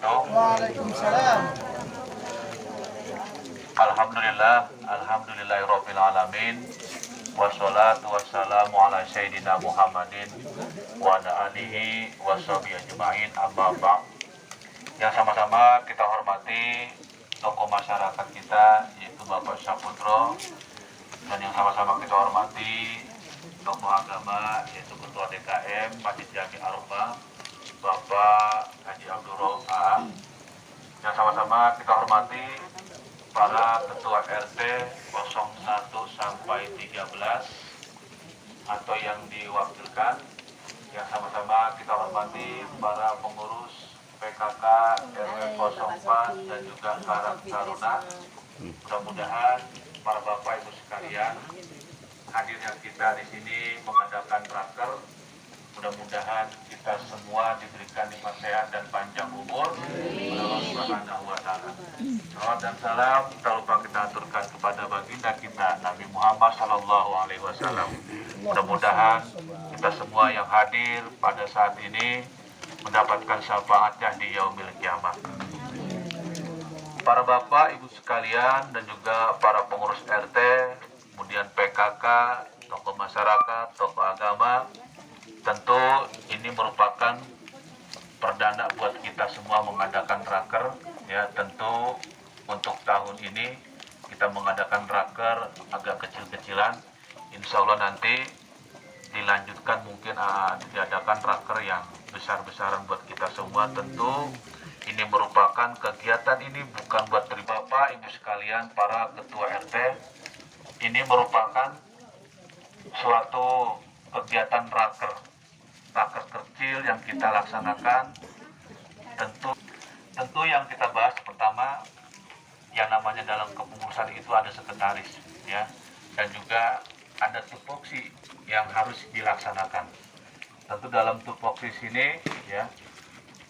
wabarakatuh. Waalaikumsalam. Alhamdulillahirabbil alamin. Wassalatu wassalamu ala sayyidina Muhammadin wa ala alihi washabihi ajma'in, amma ba'd. Yang sama-sama kita hormati tokoh masyarakat kita, yaitu Bapak Syaputro, dan yang sama-sama kita hormati tokoh agama, yaitu Ketua DKM Masjid Jami Arba, Bapak Haji Abdul Roha. Yang sama-sama kita hormati para Ketua RT 01 sampai 13 atau yang diwakilkan. Yang sama-sama kita hormati para pengurus PKK RW 04 dan juga para taruna. Mudah-mudahan para Bapak Ibu sekalian, hadirnya kita di sini mengadakan raker. Mudah-mudahan kita semua diberikan nikmat sehat dan panjang umur oleh Allah Subhanahu wa Ta'ala. Salawat dan salam tak lupa kita aturkan kepada baginda kita Nabi Muhammad Sallallahu Alaihi Wasallam. Mudah-mudahan kita semua yang hadir pada saat ini mendapatkan syafaatnya di yaumil kiamah. Para bapak, ibu sekalian, dan juga para pengurus RT, kemudian PKK, tokoh masyarakat, tokoh agama, tentu ini merupakan perdana buat kita semua mengadakan raker. Ya, tentu untuk tahun ini kita mengadakan raker agak kecil-kecilan. Insya Allah nanti dilanjutkan mungkin diadakan raker yang besar-besaran buat kita semua. Tentu ini merupakan kegiatan ini bukan buat Bapak Ibu sekalian, para ketua RT. Ini merupakan suatu kegiatan raker kecil yang kita laksanakan. Tentu yang kita bahas pertama, yang namanya dalam kepengurusan itu ada sekretaris, ya, dan juga ada tupoksi yang harus dilaksanakan. Tentu dalam tupoksi sini, ya,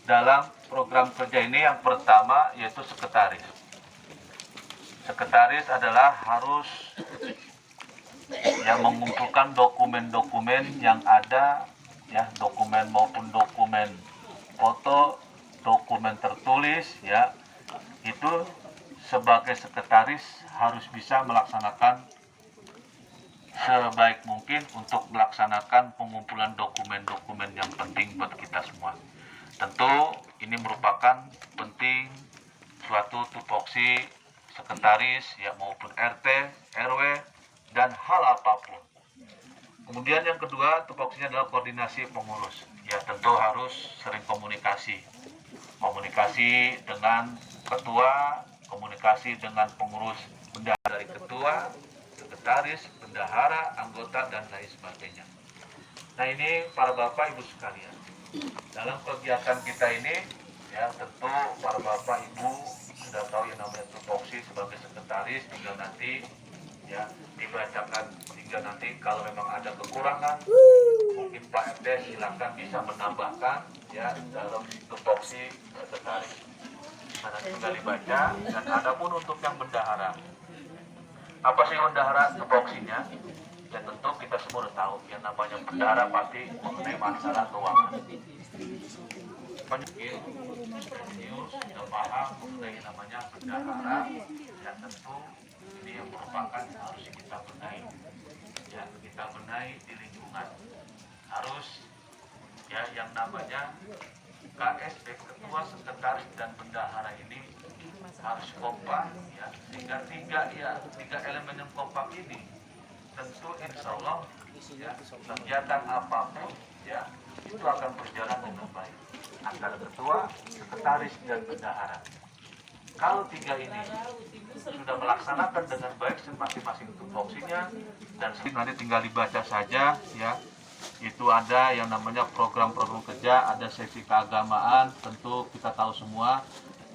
dalam program kerja ini yang pertama yaitu sekretaris. Sekretaris adalah harus yang mengumpulkan dokumen-dokumen yang ada, ya, dokumen maupun dokumen foto, dokumen tertulis, ya, itu sebagai sekretaris harus bisa melaksanakan sebaik mungkin untuk melaksanakan pengumpulan dokumen-dokumen yang penting buat kita semua. Tentu ini merupakan penting suatu tupoksi sekretaris, ya, maupun RT, RW, dan hal apapun. Kemudian yang kedua, tupoksinya adalah koordinasi pengurus. Ya, tentu harus sering komunikasi dengan ketua, komunikasi dengan pengurus, dari ketua, sekretaris, bendahara, anggota, dan lain sebagainya. Nah, ini para bapak ibu sekalian, dalam kegiatan kita ini, ya, tentu para bapak ibu sudah tahu yang namanya tupoksi sebagai sekretaris. Tinggal nanti, ya, dibacakan, hingga nanti kalau memang ada kekurangan, mungkin Pak RT silakan bisa menambahkan, ya, dalam tupoksi sekretaris. Nah, tinggal dibaca. Dan ada pun untuk yang bendahara, apa sih bendahara tupoksinya? Ya, tentu kita semua sudah tahu yang namanya bendahara pasti mengenai masalah keuangan. Mungkin sudah paham mengenai namanya bendahara, dan tentu ini yang merupakan harus kita benahi, ya, kita benahi di lingkungan. Harus, ya, yang namanya KSP, ketua, sekretaris, dan bendahara ini harus kompak, ya, sehingga tiga elemen yang kompak ini tentu insya Allah, ya, kegiatan apapun, ya, itu akan berjalan dengan baik antara ketua, sekretaris, dan bendahara. Kalau tiga ini sudah melaksanakan dengan baik masing-masing tupoksinya, dan nanti tinggal dibaca saja, ya. Itu ada yang namanya program-program kerja, ada sesi keagamaan. Tentu kita tahu semua,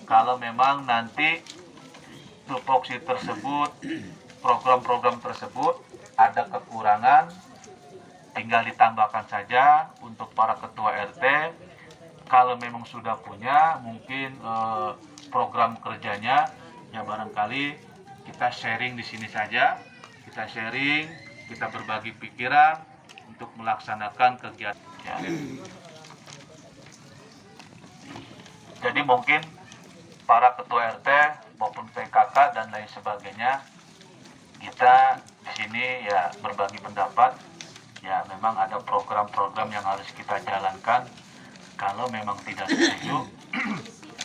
kalau memang nanti tupoksi tersebut, program-program tersebut ada kekurangan, tinggal ditambahkan saja untuk para ketua RT. Kalau memang sudah punya mungkin program kerjanya, ya, barangkali kita sharing di sini saja. Kita sharing, kita berbagi pikiran untuk melaksanakan kegiatan. Ya. Jadi mungkin para ketua RT maupun PKK dan lain sebagainya, kita di sini ya berbagi pendapat. Ya memang ada program-program yang harus kita jalankan. Kalau memang tidak setuju,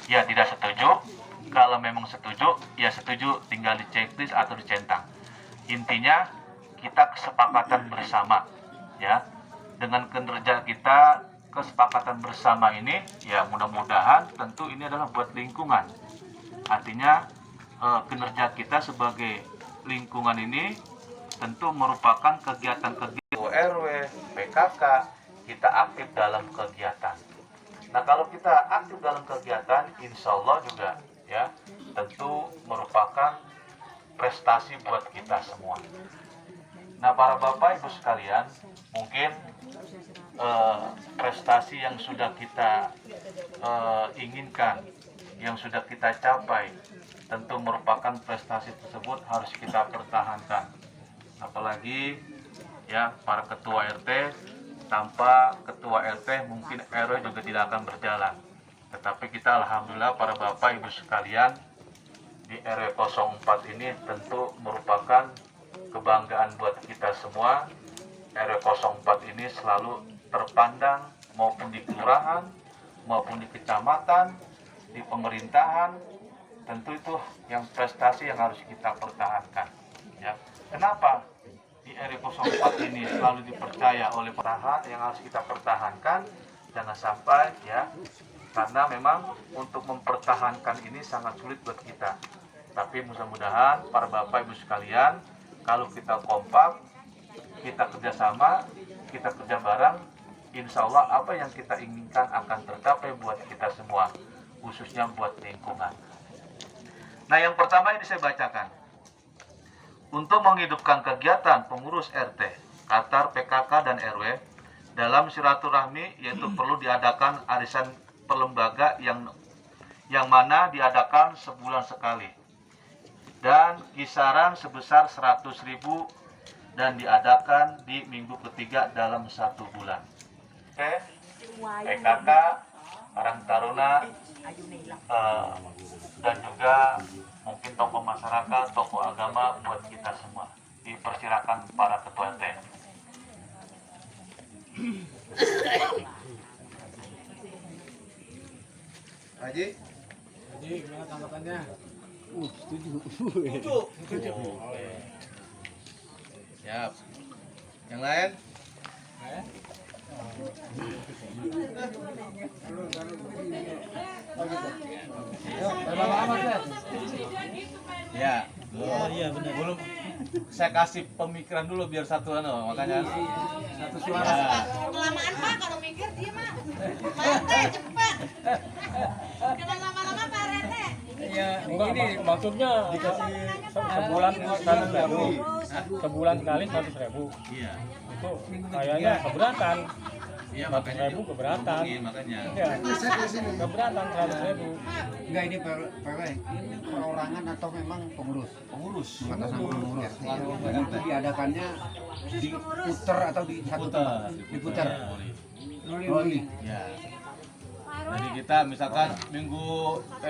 ya tidak setuju. Kalau memang setuju, ya setuju, tinggal di checklist atau dicentang. Intinya kita kesepakatan bersama, ya. Dengan kinerja kita, kesepakatan bersama ini, ya mudah-mudahan tentu ini adalah buat lingkungan. Artinya kinerja kita sebagai lingkungan ini tentu merupakan kegiatan-kegiatan RW, PKK, kita aktif dalam kegiatan. Nah kalau kita aktif dalam kegiatan, insya Allah juga ya tentu merupakan prestasi buat kita semua. Nah para bapak ibu sekalian, mungkin prestasi yang sudah kita inginkan, yang sudah kita capai, tentu merupakan prestasi tersebut harus kita pertahankan. Apalagi ya para ketua RT, tanpa ketua RT mungkin RW juga tidak akan berjalan. Tetapi kita alhamdulillah para bapak ibu sekalian di RW 04 ini tentu merupakan kebanggaan buat kita semua. RW 04 ini selalu terpandang maupun di kelurahan, maupun di kecamatan, di pemerintahan, tentu itu yang prestasi yang harus kita pertahankan. Ya. Kenapa di RW 04 ini selalu dipercaya oleh pertahanan yang harus kita pertahankan? Jangan sampai ya, karena memang untuk mempertahankan ini sangat sulit buat kita. Tapi mudah-mudahan para bapak ibu sekalian, kalau kita kompak, kita kerjasama, kita kerja bareng, insya Allah apa yang kita inginkan akan tercapai buat kita semua, khususnya buat lingkungan. Nah yang pertama ini saya bacakan. Untuk menghidupkan kegiatan pengurus RT, Qatar, PKK, dan RW dalam silaturahmi, yaitu perlu diadakan arisan perlembaga yang mana diadakan sebulan sekali dan kisaran sebesar 100.000 dan diadakan di minggu ketiga dalam 1 bulan. Oke, PKK, Karang Taruna, dan juga mungkin tokoh masyarakat, tokoh agama buat kita semua. Dipersilakan para ketua RT. Haji, gimana tanggapannya? setuju. Siap. Yang lain? Ya, belum. Saya kasih pemikiran dulu biar satu makanya satu suara. Kelamaan Pak kalau mikir dia mah. Mantai cepat. Jangan lama-lama Pak Rete. Ya, ini maksudnya dikasih sebulan 100.000. Sebulan sekali 100.000. Iya. Itu kayaknya keberatan. Iya makanya 100.000 keberatan. makanya. Iya. Keberatan 100.000. Enggak ini PW, ini perorangan atau memang pengurus? Pengurus. Atas nama pengurus. Dan itu diadakannya diputer atau di satu tempat? Diputer. Loli. Ya. Jadi kita misalkan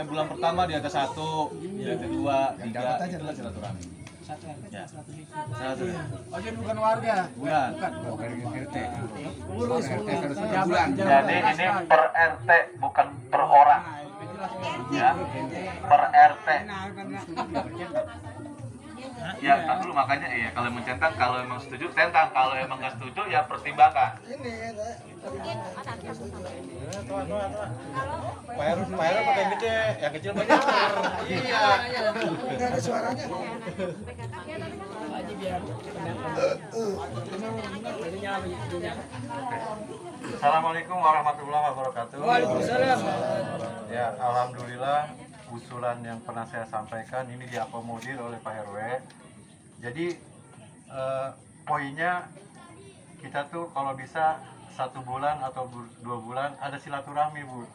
bulan pertama di atas 1, yang kedua, 3, itulah silaturahmi. Ya. Satu. Oh jadi bukan warga? Bukan. Bukan RT. Pengurus RT harus bulan. Jadi ini per RT bukan per orang. Ya, per RT. Ya, tak dulu makanya iya kalau mencentang, kalau emang setuju centang, kalau emang nggak setuju ya pertimbangkan. Pak Heru pakai yang gede, yang kecil banyak. Iya. Enggak ada suaranya. Assalamualaikum warahmatullahi wabarakatuh. Waalaikumsalam. Ya, alhamdulillah usulan yang pernah saya sampaikan ini diakomodir oleh Pak RW. Jadi poinnya kita tuh kalau bisa 1 bulan atau 2 bulan ada silaturahmi, Bu.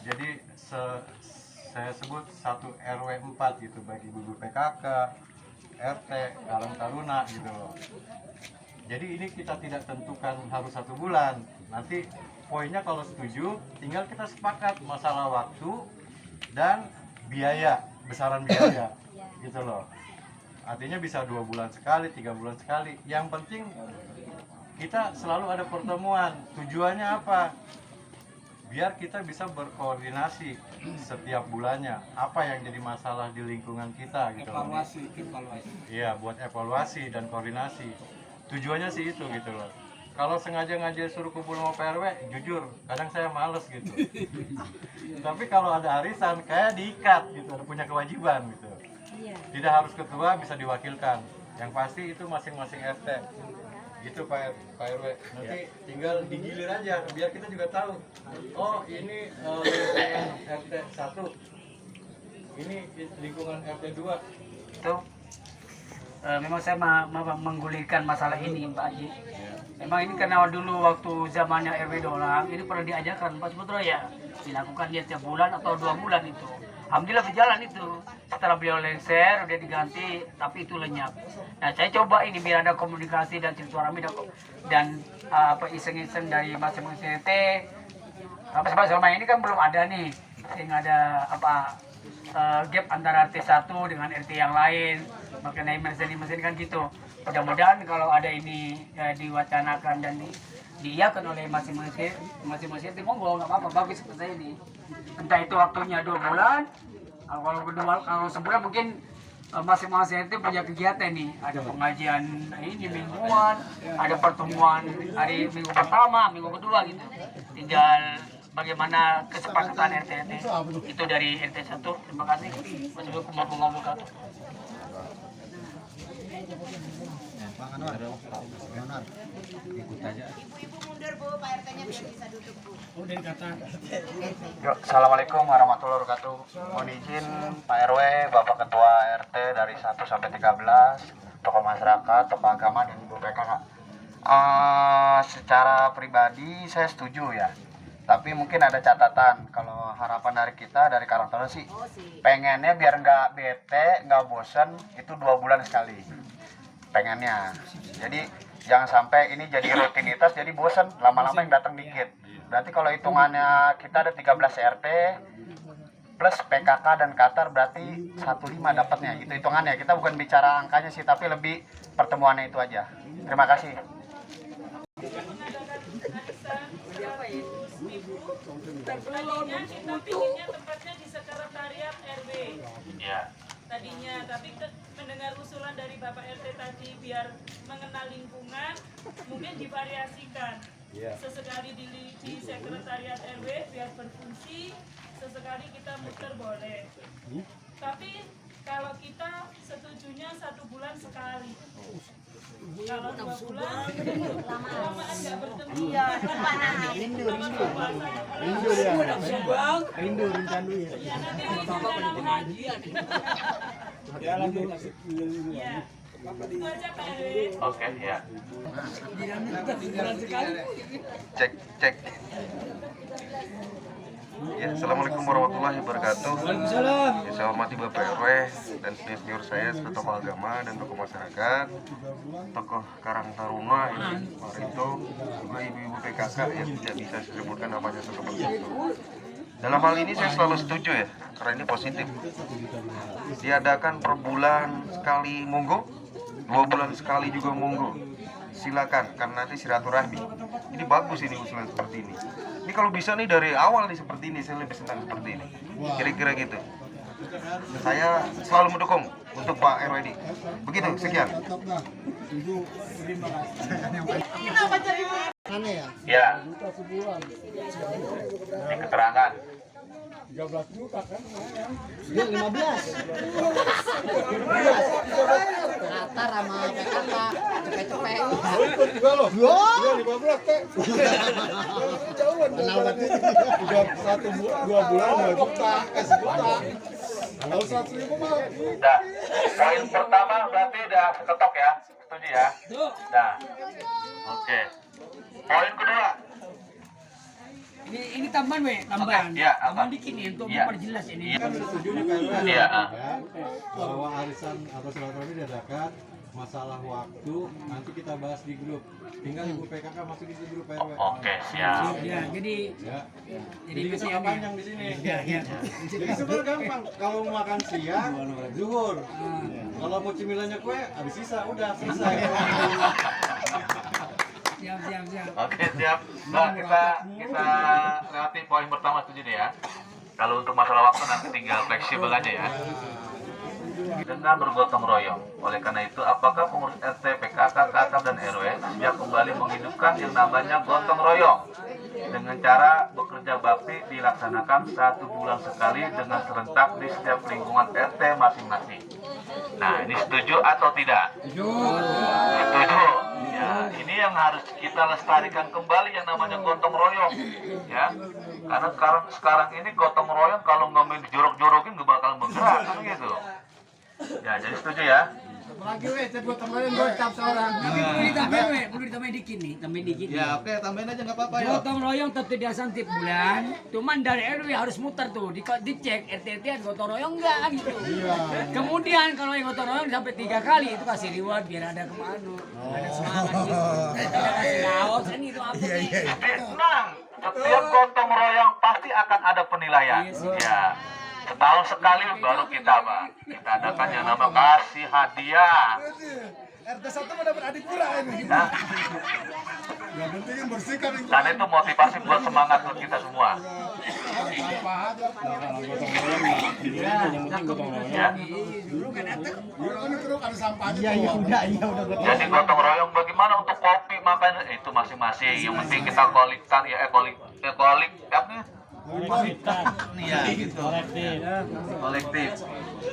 Jadi saya sebut 1 RW 4 gitu, baik ibu-ibu PKK, RT, Karang Taruna gitu loh. Jadi ini kita tidak tentukan harus 1 bulan. Nanti poinnya kalau setuju, tinggal kita sepakat masalah waktu dan biaya, besaran biaya, gitu loh. Artinya bisa 2 bulan sekali, 3 bulan sekali. Yang penting kita selalu ada pertemuan. Tujuannya apa? Biar kita bisa berkoordinasi setiap bulannya. Apa yang jadi masalah di lingkungan kita, gitu loh. Evaluasi. Iya, buat evaluasi dan koordinasi. Tujuannya sih itu, gitu loh. Kalau sengaja suruh kumpul sama PRW, jujur, kadang saya males gitu. Tapi kalau ada arisan, kayak diikat gitu, ada punya kewajiban gitu. Tidak harus ketua, bisa diwakilkan. Yang pasti itu masing-masing RT. Gitu Pak RW. Nanti tinggal digilir aja, biar kita juga tahu. Oh, ini lingkungan RT 1. Ini lingkungan RT 2. Itu memang saya menggulirkan masalah ini, Pak Haji. Memang ini karena dulu waktu zamannya RW Dolang ini pernah diajarkan Pak Suputro ya, dilakukan dia tiap bulan atau 2 bulan itu. Alhamdulillah berjalan itu. Setelah beliau lengser, udah diganti, tapi itu lenyap. Nah, saya coba ini biar ada komunikasi dan silaturahmi dan apa iseng-iseng dari masing-masing RT. Tapi selama ini kan belum ada nih, sehingga ada apa gap antara RT 1 dengan RT yang lain mengenai mesin kan gitu. Mudah-mudahan kalau ada ini diwacanakan dan diiyakan oleh masing-masing RT, monggo nggak apa-apa, bagus seperti ini. Entah itu waktunya 2 bulan, kalau sebulan mungkin masing-masing RT punya kegiatan nih, ada pengajian ini mingguan, ada pertemuan hari minggu pertama, minggu kedua gitu. Tinggal bagaimana kesepakatan RT itu dari RT 1. Terima kasih. Wassalamualaikum warahmatullahi wabarakatuh. Ibu-ibu mundur Bu, Pak RT-nya biar bisa duduk Bu. Assalamualaikum warahmatullahi wabarakatuh. Mohon izin Pak RW, Bapak Ketua RT dari 1 sampai 13, tokoh masyarakat, tokoh agama, dan Ibu PKK. Secara pribadi saya setuju ya. Tapi mungkin ada catatan, kalau harapan dari kita, dari karakter sih, pengennya biar nggak bete, nggak bosan, itu 2 bulan sekali. Pengennya. Jadi jangan sampai ini jadi rutinitas, jadi bosan, lama-lama yang datang dikit. Berarti kalau hitungannya kita ada 13 RT, plus PKK dan Qatar berarti 15 dapatnya. Itu hitungannya, kita bukan bicara angkanya sih, tapi lebih pertemuannya itu aja. Terima kasih. Tadinya kita pinginnya tempatnya di sekretariat RW. Ya. Tadinya, tapi mendengar usulan dari Bapak RT tadi biar mengenal lingkungan, mungkin divariasikan. Sesekali di sekretariat RW biar berfungsi, sesekali kita muter boleh. Tapi kalau kita setujunya 1 bulan sekali. Kalau 2 bulan, lamaan nggak bertemu. Iya, lupa nanti. Rindu rindu ya. Ya, nanti kita lagi. Ya lagi. Ya. Itu aja Pak RW. Oke, ya. Cek. Ya, Assalamualaikum warahmatullahi wabarakatuh. Ya, saya hormati Bapak RW dan senior saya sebagai tokoh agama dan tokoh masyarakat, tokoh Karang Taruna ini, Marito, juga ibu-ibu PKK yang tidak bisa disebutkan namanya seperti itu. Dalam hal ini saya selalu setuju ya, karena ini positif. Diadakan per bulan sekali monggo, 2 bulan sekali juga monggo. Silakan, karena nanti silaturahmi. Ini bagus ini usulan seperti ini. Ini kalau bisa nih dari awal nih seperti ini, saya lebih senang seperti ini. Kira-kira gitu. Saya selalu mendukung untuk Pak RW ini. Begitu, sekian. Kenapa jadi Ya. Ini keterangan. 13 juta kan. Dia 15. Qatar sama PKK cepet-cepet. Ikut juga loh. Iya 15 teh. Jauhan. Udah 2 bulan 2 juta. Sejuta. Kalau 100.000 mah. Nah, poin pertama berarti udah ketok ya, setuju ya? Nah, oke. Poin kedua. Ini tambahan. Oke, ya, apa? Tambahan dikit nih untuk Ya. memperjelas ini. Iya. Bahwa arisan atau silaturahmi diadakan masalah waktu nanti kita bahas di grup. Tinggal Ibu PKK masuk di grup RW. Oke, siap. Ya, jadi Ya. jadi Jadi kita nggak panjang di sini. Jadi sebenarnya gampang. Kalau mau makan siang, zuhur. Kalau mau cemilannya kue, habis sisa udah selesai. siap. Oke, siap. Nah, kita lewati poin pertama, setuju deh ya. Kalau untuk masalah waktu nanti tinggal fleksibel aja ya. Dengan bergotong royong. Oleh karena itu, apakah pengurus RT, PKK, KK, dan RW siap kembali menghidupkan yang namanya gotong royong dengan cara bekerja bakti dilaksanakan 1 bulan sekali dengan serentak di setiap lingkungan RT masing-masing. Nah, ini setuju atau tidak? Setuju. Ya, ini yang harus kita lestarikan kembali yang namanya gotong royong, ya. Karena sekarang ini gotong royong kalau nggak main dijorok-jorokin nggak bakal bergerak, kan gitu. Ya, jadi setuju ya. Lagi gotong royong gocap seorang. Perlu ditambahin dikit nih. Ya, oke, tambahin aja nggak apa-apa ya. Gotong royong tetap dilaksanakan tiap bulan, cuman dari RW harus muter tuh, dicek RT gotong royong enggak kan gitu. Kemudian kalau yang gotong royong sampai 3 kali itu kasih reward biar ada kemana, ada semangat gitu. Ada kasih laos kan itu apa sih? Tenang, setiap gotong royong pasti akan ada penilaian. Ya, setahun sekali baru kita adakan yang nama kasih hadiah. RT 1 mau dapat adipura ini. Nah, Yang penting yang bersihkan lingkungan. dan itu motivasi buat semangat buat kita semua. Sampah aja. Ya. Ini keruk ada sampahnya. Iya udah. Jadi gotong royong bagaimana untuk kopi makan itu masing-masing. Yang penting kita kolikkan ya kolik apa? Iya gitu. Kolektif.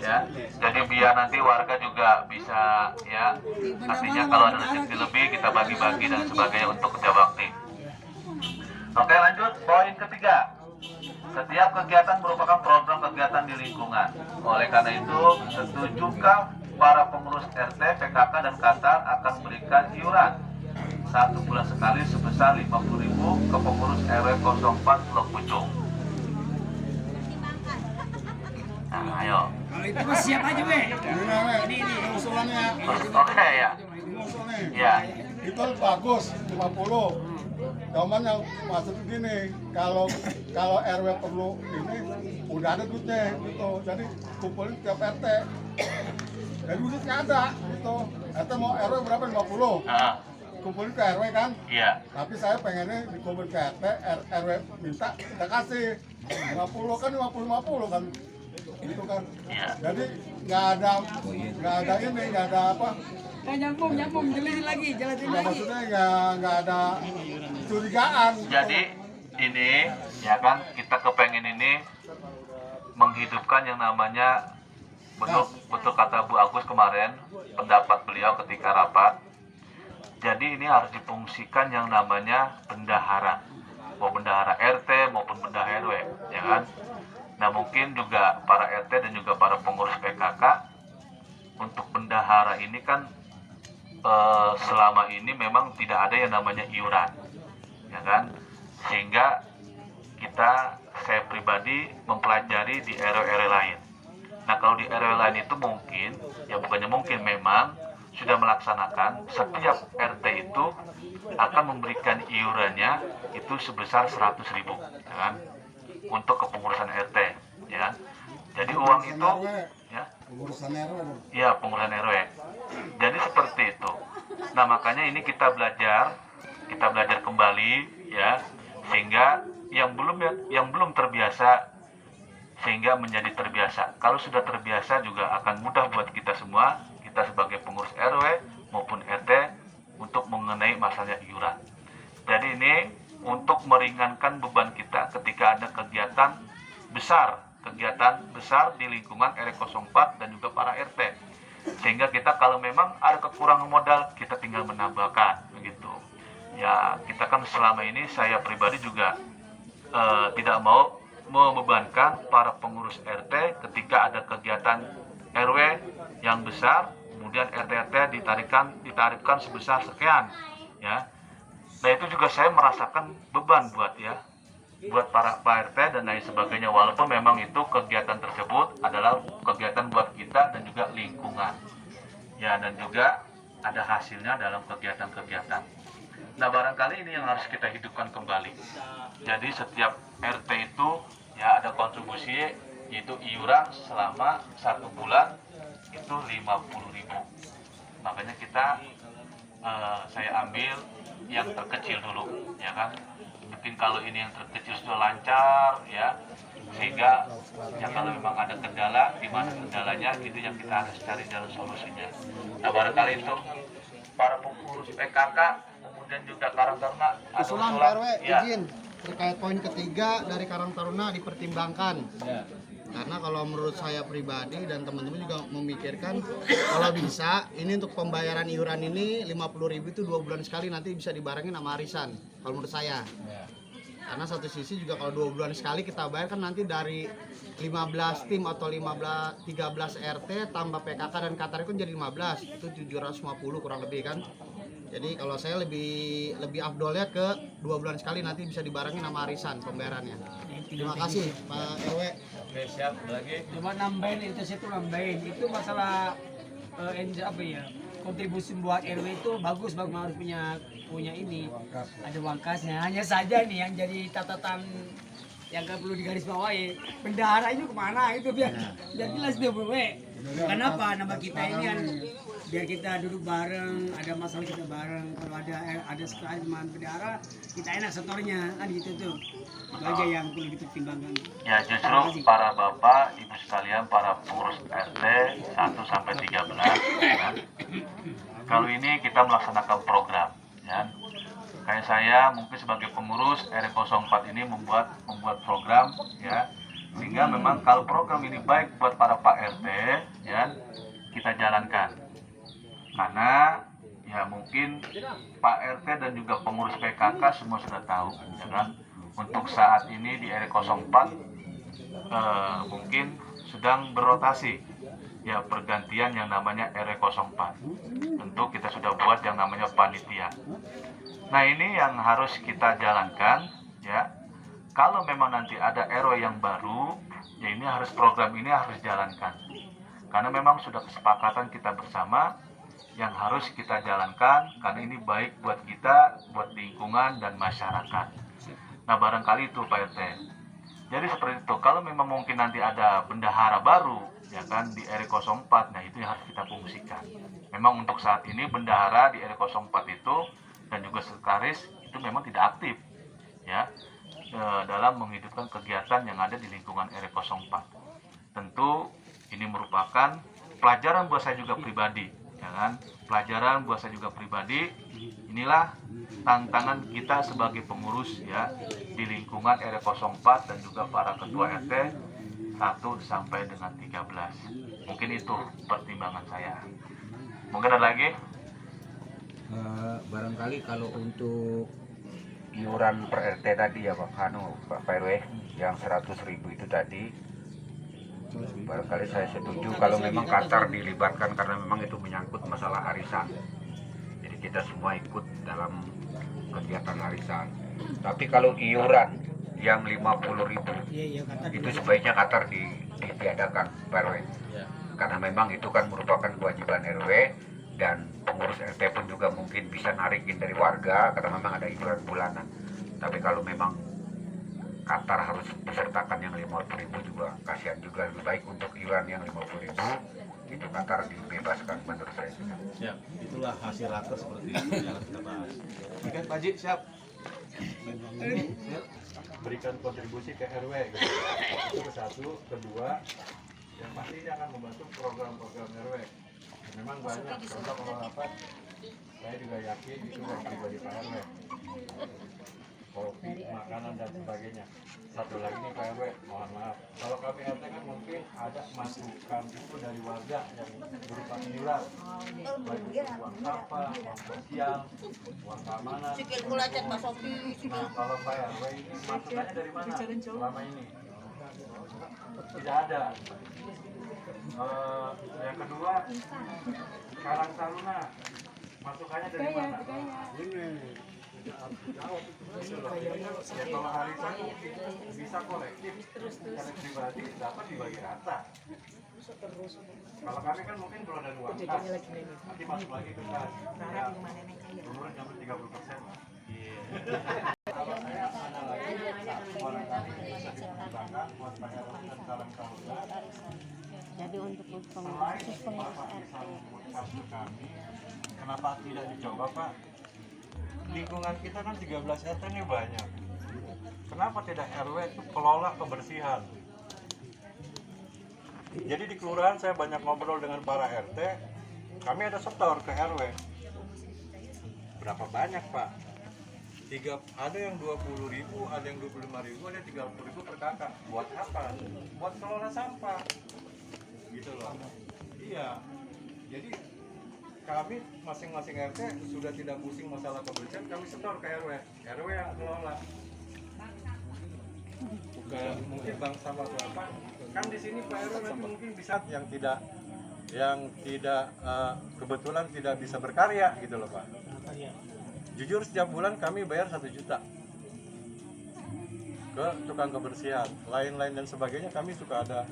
Ya. Jadi biar nanti warga juga bisa ya. Artinya kalau ada rezeki lebih kita bagi-bagi dan sebagainya untuk kerja bakti. Oke, lanjut poin ketiga. Setiap kegiatan merupakan program kegiatan di lingkungan. Oleh karena itu, setujukah para pengurus RT, PKK, dan Katar akan memberikan iuran 1 bulan sekali sebesar 50.000 ke pengurus RW 04 Teluk Pucung? Nah, ayo. Kalau itu mah siap aja weh. Ini usulannya. Oke ya. Ini usulnya. Ya. Itu bagus 50. Cuman yang maksud gini, kalau RW perlu ini udah ada duitnya gitu. Jadi kumpulin tiap RT. Dan duitnya ada gitu. RT mau RW berapa 50? Kumpulin ke RW kan? Iya. Tapi saya pengennya dikumpulin ke RT, RW minta kita kasih 50 kan 50 kan. Gitu kan. Iya. Jadi nggak ada ini, nggak ada apa? Nyambung, jelasin lagi. Maksudnya nggak ada curigaan. Jadi ini ya kan kita kepengen ini menghidupkan yang namanya betul kata Bu Agus kemarin pendapat beliau ketika rapat. Jadi ini harus difungsikan yang namanya bendahara, mau bendahara RT maupun bendahara RW, ya kan? Nah mungkin juga para RT dan juga para pengurus PKK untuk bendahara ini kan selama ini memang tidak ada yang namanya iuran, ya kan? Sehingga saya pribadi mempelajari di RW lain. Nah kalau di RW lain itu mungkin, ya bukannya mungkin, memang sudah melaksanakan setiap RT itu akan memberikan iurannya itu sebesar 100.000, ya kan? Untuk kepengurusan RT, ya kan? Jadi uang itu, ya, Pengurusan RW. ya pengurusan RW. Jadi seperti itu. Nah makanya ini kita belajar kembali, ya, sehingga yang belum terbiasa sehingga menjadi terbiasa. Kalau sudah terbiasa juga akan mudah buat kita semua, kita sebagai pengurus RW maupun RT untuk mengenai masalah iuran. Jadi ini untuk meringankan beban kita ketika ada kegiatan besar di lingkungan RW 04 dan juga para RT. Sehingga kita kalau memang ada kekurangan modal, kita tinggal menambahkan begitu. Ya, kita kan selama ini saya pribadi juga tidak mau membebankan para pengurus RT ketika ada kegiatan RW yang besar, kemudian RT ditarifkan sebesar sekian, ya. Nah itu juga saya merasakan beban buat para RT dan lain sebagainya, walaupun memang itu kegiatan tersebut adalah kegiatan buat kita dan juga lingkungan, ya, dan juga ada hasilnya dalam kegiatan-kegiatan. Nah, barangkali ini yang harus kita hidupkan kembali. Jadi setiap RT itu ya ada kontribusi, yaitu iuran selama 1 bulan itu 50.000. Makanya kita saya ambil yang terkecil dulu, ya kan. Mungkin kalau ini yang terkecil sudah lancar, ya, sehingga ya kalau memang ada kendala, di mana kendalanya itu yang kita harus cari jalan solusinya. Nah, barangkali itu para pengurus PKK, kemudian juga Karang Taruna, Usulan Pak RW, izin terkait poin ketiga dari Karang Taruna dipertimbangkan. Karena kalau menurut saya pribadi dan teman-teman juga memikirkan kalau bisa ini untuk pembayaran iuran ini 50.000 itu 2 bulan sekali, nanti bisa dibarengin sama arisan kalau menurut saya. Karena satu sisi juga kalau 2 bulan sekali kita bayar kan nanti dari 15 tim atau 13 RT tambah PKK dan Qatar itu jadi 15, itu 750 kurang lebih kan. Jadi kalau saya lebih afdolnya ke 2 bulan sekali, nanti bisa dibarengin sama arisan pembayarannya. Terima kasih Pak RW. Oke, siap. Lagi. Cuma nambahin itu masalah apa ya, kontribusi buat RW itu bagus harus punya ini, ada wangkasnya. Hanya saja nih yang jadi catatan yang gak perlu digarisbawahi, bendahara ini kemana itu biar jelas deh Bu. Kenapa nama kita ini kan biar kita duduk bareng, ada masalah kita bareng. Kalau ada sekali teman bendahara, kita enak setornya kan gitu tuh. Itu aja yang perlu dipertimbangkan. Ya, justru para bapak, ibu sekalian, para pengurus RT 1 sampai 13, ya. Kalau ini kita melaksanakan program, ya. Kayak saya mungkin sebagai pengurus RW 04 ini membuat program, ya. Sehingga memang kalau program ini baik buat para Pak RT, ya, kita jalankan. Karena ya mungkin Pak RT dan juga pengurus PKK semua sudah tahu, ya kan? Untuk saat ini di RW 04 mungkin sedang berotasi, ya, pergantian yang namanya RW 04. Tentu kita sudah buat yang namanya panitia. Nah, ini yang harus kita jalankan, ya. Kalau memang nanti ada RW yang baru, ya ini program ini harus dijalankan. Karena memang sudah kesepakatan kita bersama yang harus kita jalankan, karena ini baik buat kita, buat lingkungan dan masyarakat. Nah, barangkali itu Pak RT. Jadi seperti itu, kalau memang mungkin nanti ada bendahara baru, ya kan, di RW 04, nah itu yang harus kita fungsikan. Memang untuk saat ini bendahara di RW 04 itu dan juga sekretaris itu memang tidak aktif, ya, dalam menghidupkan kegiatan yang ada di lingkungan RW 04. Tentu ini merupakan pelajaran buat saya juga pribadi, ya kan, pelajaran buat saya juga pribadi. Inilah tantangan kita sebagai pengurus, ya, di lingkungan RW 04 dan juga para ketua RT 1 sampai dengan 13. Mungkin itu pertimbangan saya. Mungkin ada lagi? Barangkali kalau untuk iuran per RT tadi ya Pak RW yang 100.000 itu tadi, barangkali saya setuju kalau memang Qatar dilibatkan, karena memang itu menyangkut masalah arisan. Jadi kita semua ikut dalam kegiatan arisan. Tapi kalau iuran yang 50.000 itu sebaiknya Qatar ditiadakan Pak RW. Karena memang itu kan merupakan kewajiban RW, dan pengurus RT pun juga mungkin bisa narikin dari warga karena memang ada iuran bulanan. Tapi kalau memang Qatar harus disertakan yang 50.000 juga kasihan juga, lebih baik untuk iuran yang 50.000 itu Qatar dibebaskan menurut saya. Ya, itulah hasil raker seperti itu yang kita bahas. Oke, Pak Haji, siap. Berikan kontribusi ke RW gitu. Itu satu, kedua yang pasti ini akan membantu program-program RW. Memang banyak, contoh kalau rapat saya juga yakin itu yang pribadi Pak RW, kopi, makanan dan sebagainya. Satu lagi nih Pak RW, mohon maaf, kalau kami RT kan mungkin ada masukan itu dari warga yang berupa iuran, baik itu uang sampah, uang sosial, uang keamanan. Nah, kalau Pak RW ini masukannya dari mana selama ini? Tidak ada. Yang kedua, Karang Taruna, masukannya dari mana? Ini. Ya, kalau arisan bisa kolektif, secara pribadi dapat dibagi rata. Kalau kami kan mungkin belum ada uang kas, nanti masuk lagi ke kas. Ya, umurnya sampai 30% lah. Kalau saya ada lagi orang kami bisa dikembangkan buat Pak RW dan Karang Taruna. Jadi untuk Selain Bapak bisa memutuskan ke kami, kenapa tidak dicoba Pak? Lingkungan kita kan 13 RT ini banyak. Kenapa tidak RW itu kelola kebersihan? Jadi di kelurahan saya banyak ngobrol dengan para RT, kami ada setor ke RW. Berapa banyak Pak? Ada yang 20.000, ada yang 25.000, ada yang 30.000 per kakak. Buat apa? Buat kelola sampah. Gitu loh. Iya. Jadi kami masing-masing RT sudah tidak pusing masalah kebersihan, kami setor ke RW. RW yang kelola. Bukan mungkin bank sampah atau apa. Kan di sini Pak RW nanti mungkin bisa yang tidak kebetulan tidak bisa berkarya gitu loh Pak. Jujur setiap bulan kami bayar 1 juta ke tukang kebersihan, lain-lain dan sebagainya kami suka ada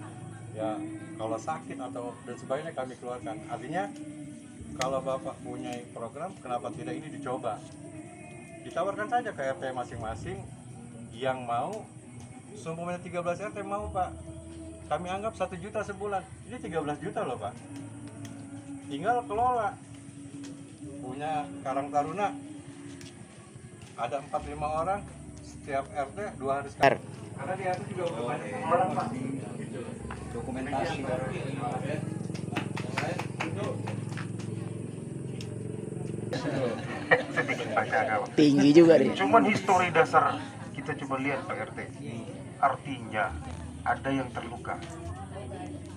ya kalau sakit atau dan sebagainya kami keluarkan. Artinya kalau Bapak punya program, kenapa tidak ini dicoba? Ditawarkan saja ke RT masing-masing yang mau. Seumpamanya 13 RT mau Pak, kami anggap 1 juta sebulan. Ini 13 juta loh Pak. Tinggal kelola. Punya Karang Taruna ada 4-5 orang, setiap RT 2 hari sekali. Karena di RT juga udah banyak orang Pak. Dokumentasi Tinggi juga deh. Cuman histori dasar kita coba lihat Pak RT. Artinya ada yang terluka.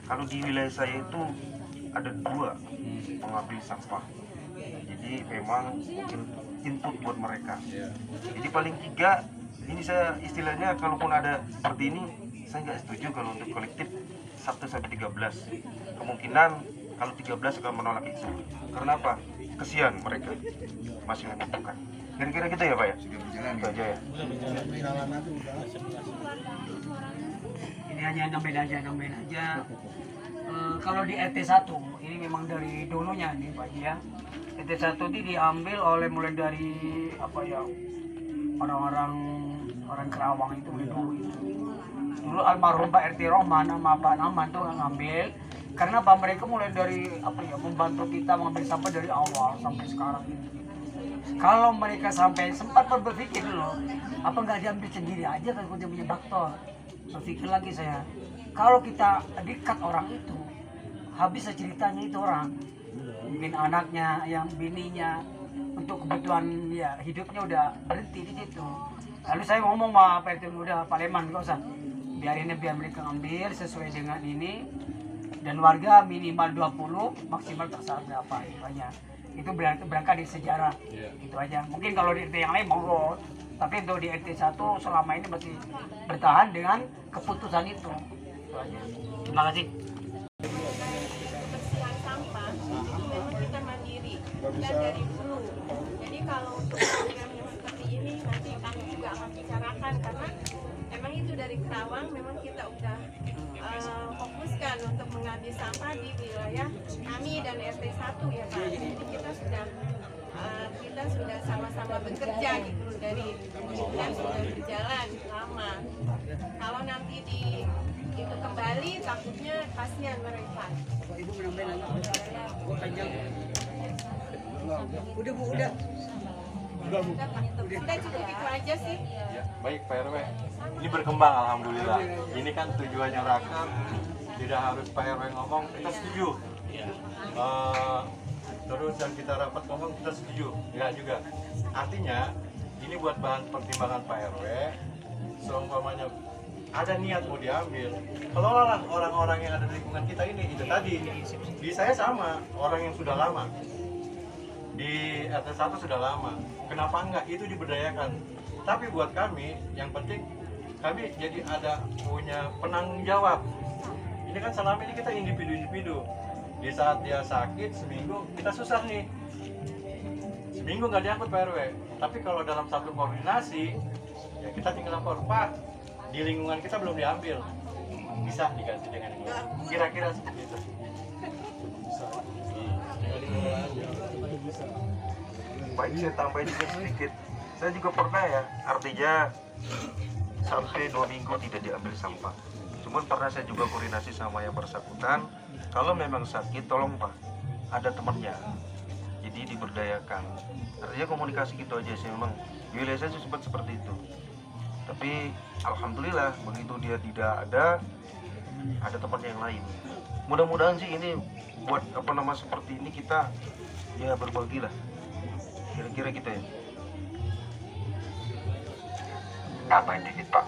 Kalau di wilayah saya itu ada 2 pengambil sampah. Jadi memang mungkin input buat mereka. Jadi paling 3 ini saya istilahnya kalaupun ada seperti ini saya nggak setuju kalau untuk kolektif 1 sampai 13. Kemungkinan kalau 13 akan menolak itu. Karena apa? Kesian mereka masih membutuhkan. Kira-kira gitu ya Pak ya? Itu aja ya. Ini hanya nambahin aja. Kalau di RT 1 ini memang dari dulunya nih Pak ya. RT 1 ini diambil oleh mulai dari apa ya orang Kerawang itu dulu. Dulu almarhum Pak RT Rohman sama Pak Naman tuh ngambil. Karena Pak mereka mulai dari apa ya membantu kita mengambil sampah dari awal sampai sekarang ini. Kalau mereka sampai sempat berpikir loh, apa nggak diambil sendiri aja kan dia punya baktor. Berpikir lagi saya, kalau kita dikat orang itu, habis ceritanya itu orang, mungkin anaknya, yang bininya, untuk kebutuhan ya hidupnya udah berhenti di situ. Lalu saya ngomong sama Pak RT udah Pak Leman nggak usah, biar mereka ngambil sesuai dengan ini. Dan warga minimal 20, maksimal terserah berapa banyak. Itu berangkat di sejarah. Itu aja. Mungkin kalau di RT yang lain monggo, tapi untuk di RT 1 selama ini masih bertahan dengan keputusan itu. Itu aja. Terima kasih. Kebersihan sampah itu memang kita mandiri dan dari dulu. Jadi kalau untuk program yang seperti ini nanti kami juga akan bicarakan karena memang itu dari Kerawang memang kita udah fokuskan untuk mengambil sampah di wilayah kami dan RT 1 ya Pak. Jadi kita sudah sama-sama bekerja gitu dari dan sudah berjalan lama. Kalau nanti itu kembali takutnya kasihan mereka. Ibu menambahin lagi. Udah. Udah cukup itu aja sih. Ya, baik Pak RW. Ini berkembang alhamdulillah. Ini kan tujuannya raker, tidak harus Pak RW ngomong, kita setuju. Terus yang kita rapat ngomong kita setuju, ya juga. Artinya ini buat bahan pertimbangan Pak RW. Seumpamanya ada niat mau diambil, kelolalah orang-orang yang ada di lingkungan kita ini. Itu tadi di saya sama orang yang sudah lama. Di RT 1 sudah lama. Kenapa enggak? Itu diberdayakan. Tapi buat kami, yang penting kami jadi ada punya penanggung jawab. Ini kan selama ini kita individu-individu. Di saat dia sakit seminggu, kita susah nih. Seminggu nggak diangkut Pak RW. Tapi kalau dalam satu koordinasi, ya kita tinggal lapor, Pak, di lingkungan kita belum diambil. bisa diganti dengan yang lain. Kira-kira seperti itu. Baik, saya tambahin juga sedikit. Saya juga pernah ya, artinya sampai 2 minggu tidak diambil sampah. Cuman pernah saya juga koordinasi sama yang bersangkutan, kalau memang sakit tolong Pak, ada temannya, jadi diberdayakan. Artinya komunikasi gitu aja sih, memang di wilayah saya sempat seperti itu. Tapi alhamdulillah begitu dia tidak ada temannya yang lain. Mudah-mudahan sih ini buat seperti ini kita ya berbagi lah. Kira-kira gitu ya. Tambahin dikit Pak.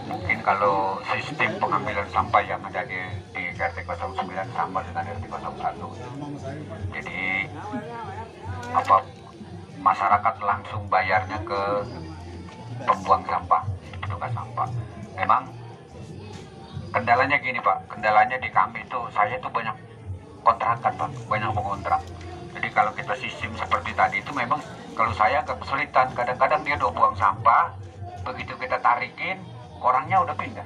Mungkin kalau sistem pengambilan sampah yang ada di RT 09 sama dengan RT 01. Jadi masyarakat langsung bayarnya ke pembuang sampah, petugas sampah. Memang kendalanya gini Pak, kendalanya di kami itu saya itu banyak kontrakan Pak, banyak mengontrak. Jadi kalau kita sistem seperti tadi itu memang kalau saya agak kesulitan, kadang-kadang dia udah buang sampah, begitu kita tarikin, orangnya udah pindah.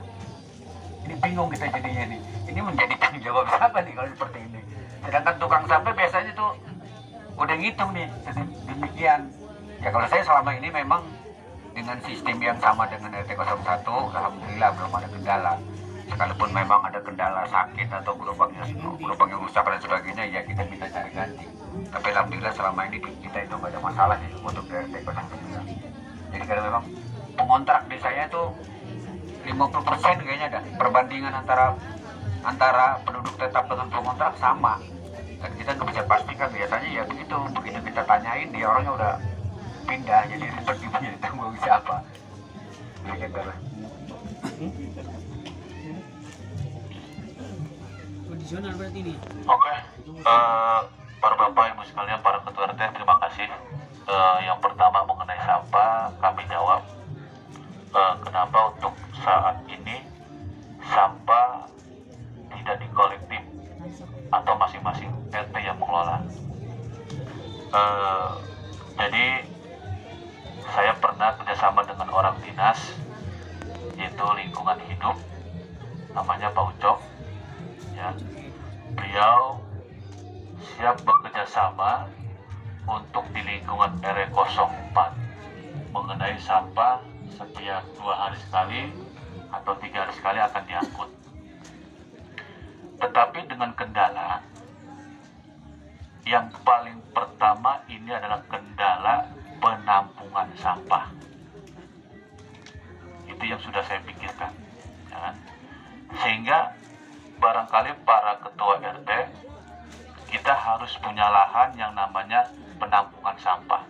Ini bingung kita jadinya nih. Ini menjadi tanggung jawab siapa nih kalau seperti ini? Sedangkan tukang sampah biasanya tuh udah ngitung nih, demikian. Ya kalau saya selama ini memang dengan sistem yang sama dengan RT 01, alhamdulillah belum ada kendala. Sekalipun memang ada kendala sakit atau gerobaknya rusak dan sebagainya, ya kita bisa cari ganti. Tapi alhamdulillah selama ini kita itu nggak ada masalah sih untuk RT 09. Jadi kalau memang pengontrak di saya itu 50% kayaknya ada perbandingan antara penduduk tetap dengan pengontrak sama. Dan kita nggak bisa pastikan, biasanya ya begitu kita tanyain dia orangnya udah pindah, jadi seperti menjadi tanggung siapa. Begitu lah. Oke, para bapak ibu sekalian, para ketua RT, terima kasih. Yang pertama mengenai sampah, kami jawab kenapa untuk saat ini sampah tidak dikolektif atau masing-masing RT yang mengelola. Jadi saya pernah kerjasama dengan orang dinas, yaitu lingkungan hidup, namanya Pak Ucok. Ya, beliau siap bekerja sama untuk di lingkungan RW 04 mengenai sampah setiap 2 hari sekali atau 3 hari sekali akan diangkut. Tetapi dengan kendala yang paling pertama ini adalah kendala penampungan sampah. Itu yang sudah saya pikirkan, ya kan? Sehingga barangkali para ketua RT kita harus punya lahan yang namanya penampungan sampah,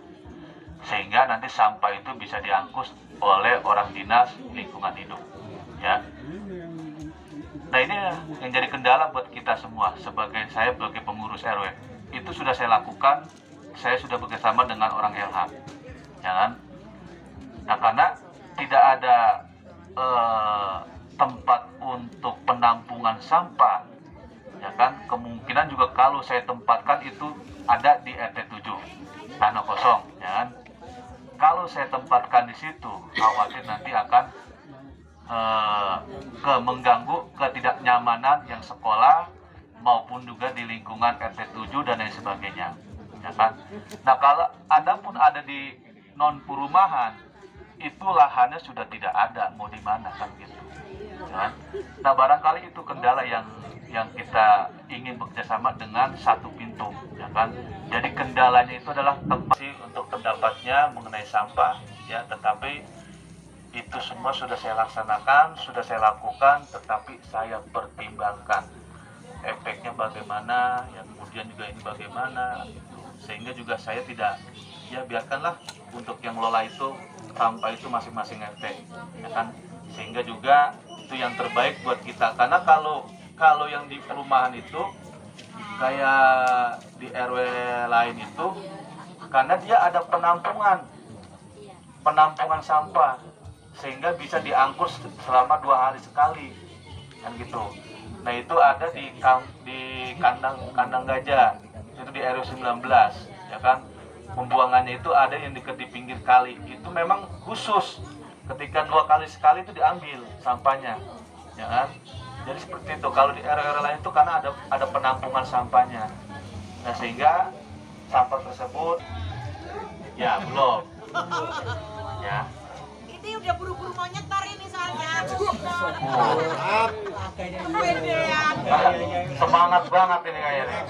sehingga nanti sampah itu bisa diangkut oleh orang dinas lingkungan hidup, ya. Nah ini yang jadi kendala buat kita semua. Saya sebagai pengurus RW itu sudah saya lakukan, saya sudah bekerjasama dengan orang LH, ya kan? Nah karena tidak ada tempat untuk penampungan sampah, ya kan, kemungkinan juga kalau saya tempatkan itu ada di RT 7 tanah kosong, ya kan. Kalau saya tempatkan di situ khawatir nanti akan mengganggu ketidaknyamanan yang sekolah maupun juga di lingkungan RT 7 dan lain sebagainya, ya kan. Nah kalau Anda pun ada di non perumahan, itu lahannya sudah tidak ada, mau di mana kan gitu. Ya. Nah barangkali itu kendala yang kita ingin bekerjasama dengan satu pintu, ya kan. Jadi kendalanya itu adalah tempat untuk pendapatnya mengenai sampah, ya. Tetapi itu semua sudah saya laksanakan, sudah saya lakukan, tetapi saya pertimbangkan efeknya bagaimana, ya kemudian juga ini bagaimana, gitu. Sehingga juga saya tidak, ya biarkanlah untuk yang ngelola itu sampah itu masing-masing RT, ya kan. Sehingga juga itu yang terbaik buat kita, karena kalau yang di perumahan itu kayak di RW lain itu, karena dia ada penampungan sampah, sehingga bisa diangkut selama 2 hari sekali, kan gitu. Nah itu ada di kandang gajah, itu di RW 19, ya kan. Pembuangannya itu ada yang dekat di pinggir kali, itu memang khusus ketika 2 kali sekali itu diambil sampahnya, ya kan? Jadi seperti itu. Kalau di RW lain itu karena ada penampungan sampahnya, nah sehingga sampah tersebut ya belum, ya. Ini udah buru-buru mau nyetar ini soalnya. Semangat banget ini kayaknya.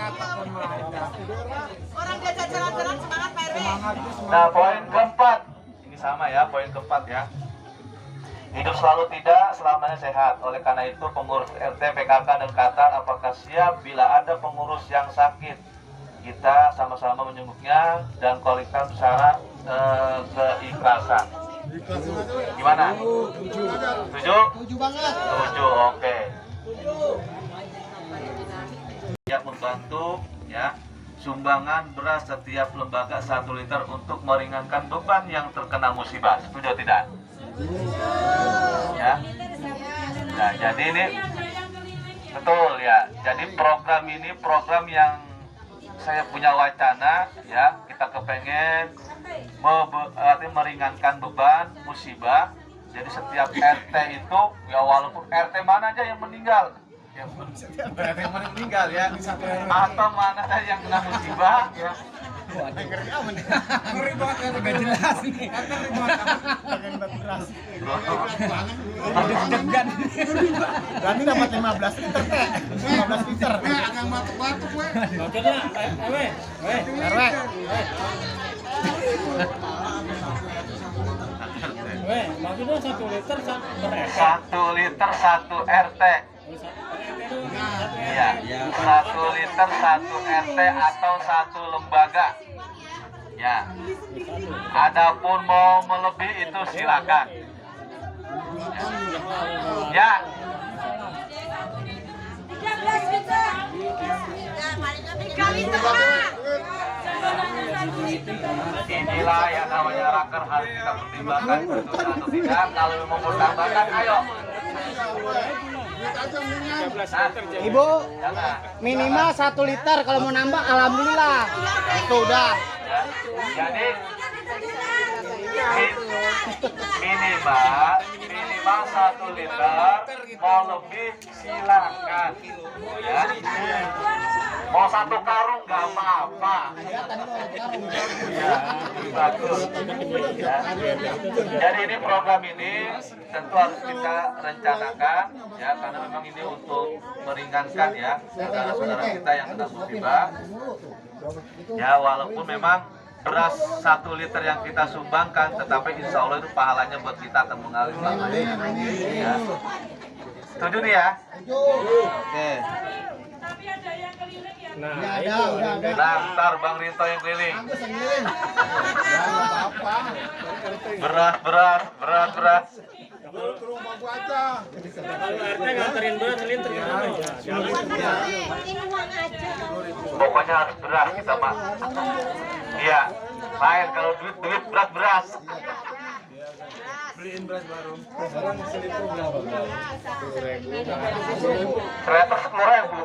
Orang diajak jalan-jalan semangat Pak RW. Nah, poin keempat. Ini sama ya, poin keempat ya. Hidup selalu tidak, selamanya sehat. Oleh karena itu, pengurus RT, PKK, dan Qatar apakah siap bila ada pengurus yang sakit? Kita sama-sama menyembuhnya dan kualitas secara keikhlasan. Gimana? Setuju? Setuju banget. Setuju, oke. Siap membantu ya. Sumbangan beras setiap lembaga 1 liter untuk meringankan beban yang terkena musibah. Setuju tidak? Ya. Nah, jadi ini betul ya. Jadi program ini program yang saya punya wacana ya. Kita kepengen meringankan beban musibah. Jadi setiap RT itu ya walaupun RT mana aja yang meninggal, Berarti yang mana meninggal ya. atau mana saja yang kena musibah ya. Ngeri banget ya, gak jelas nih. Ngeri banget. Deg-degan. Berarti dapat 15 liter teh. 15 liter. Agak batuk-batuk gue. Maksudnya, RW. maksudnya 1 liter per 1 liter 1 RT. Iya, 1 liter 1 RT atau 1 lembaga. Ya. Adapun mau melebihi itu silakan. Ya. 13 liter. Ya, paling nggak 3 liter, Pak. Inilah yang namanya raker, harus kita pertimbangkan betul atau tidak. Kalau memang mau tambahkan, ayo. Ibu, Jangan. minimal 1 liter kalau mau nambah alhamdulillah. Itu udah. Ya. Jadi minimal 1 liter, mau lebih silakan. Ya. Mau 1 karung nggak apa-apa. Ya, bagus. Ya. Jadi ini program ini tentu harus kita rencanakan ya, karena memang ini untuk meringankan ya saudara-saudara kita yang kena musibah. Ya, walaupun memang beras 1 liter yang kita sumbangkan, tetapi insya Allah itu pahalanya buat kita akan mengalir selamanya. Ya. Setuju nih ya? Oke. Tapi ada yang keliling ya. Nah, ntar Bang Rinto yang keliling. Beras. Ke rumah gua aja. RT nganterin beras liter Pokoknya harus beras kita mah. Iya, main kalau duit beras. Beliin beras baru. Sekarang seliter berapa? 10.000.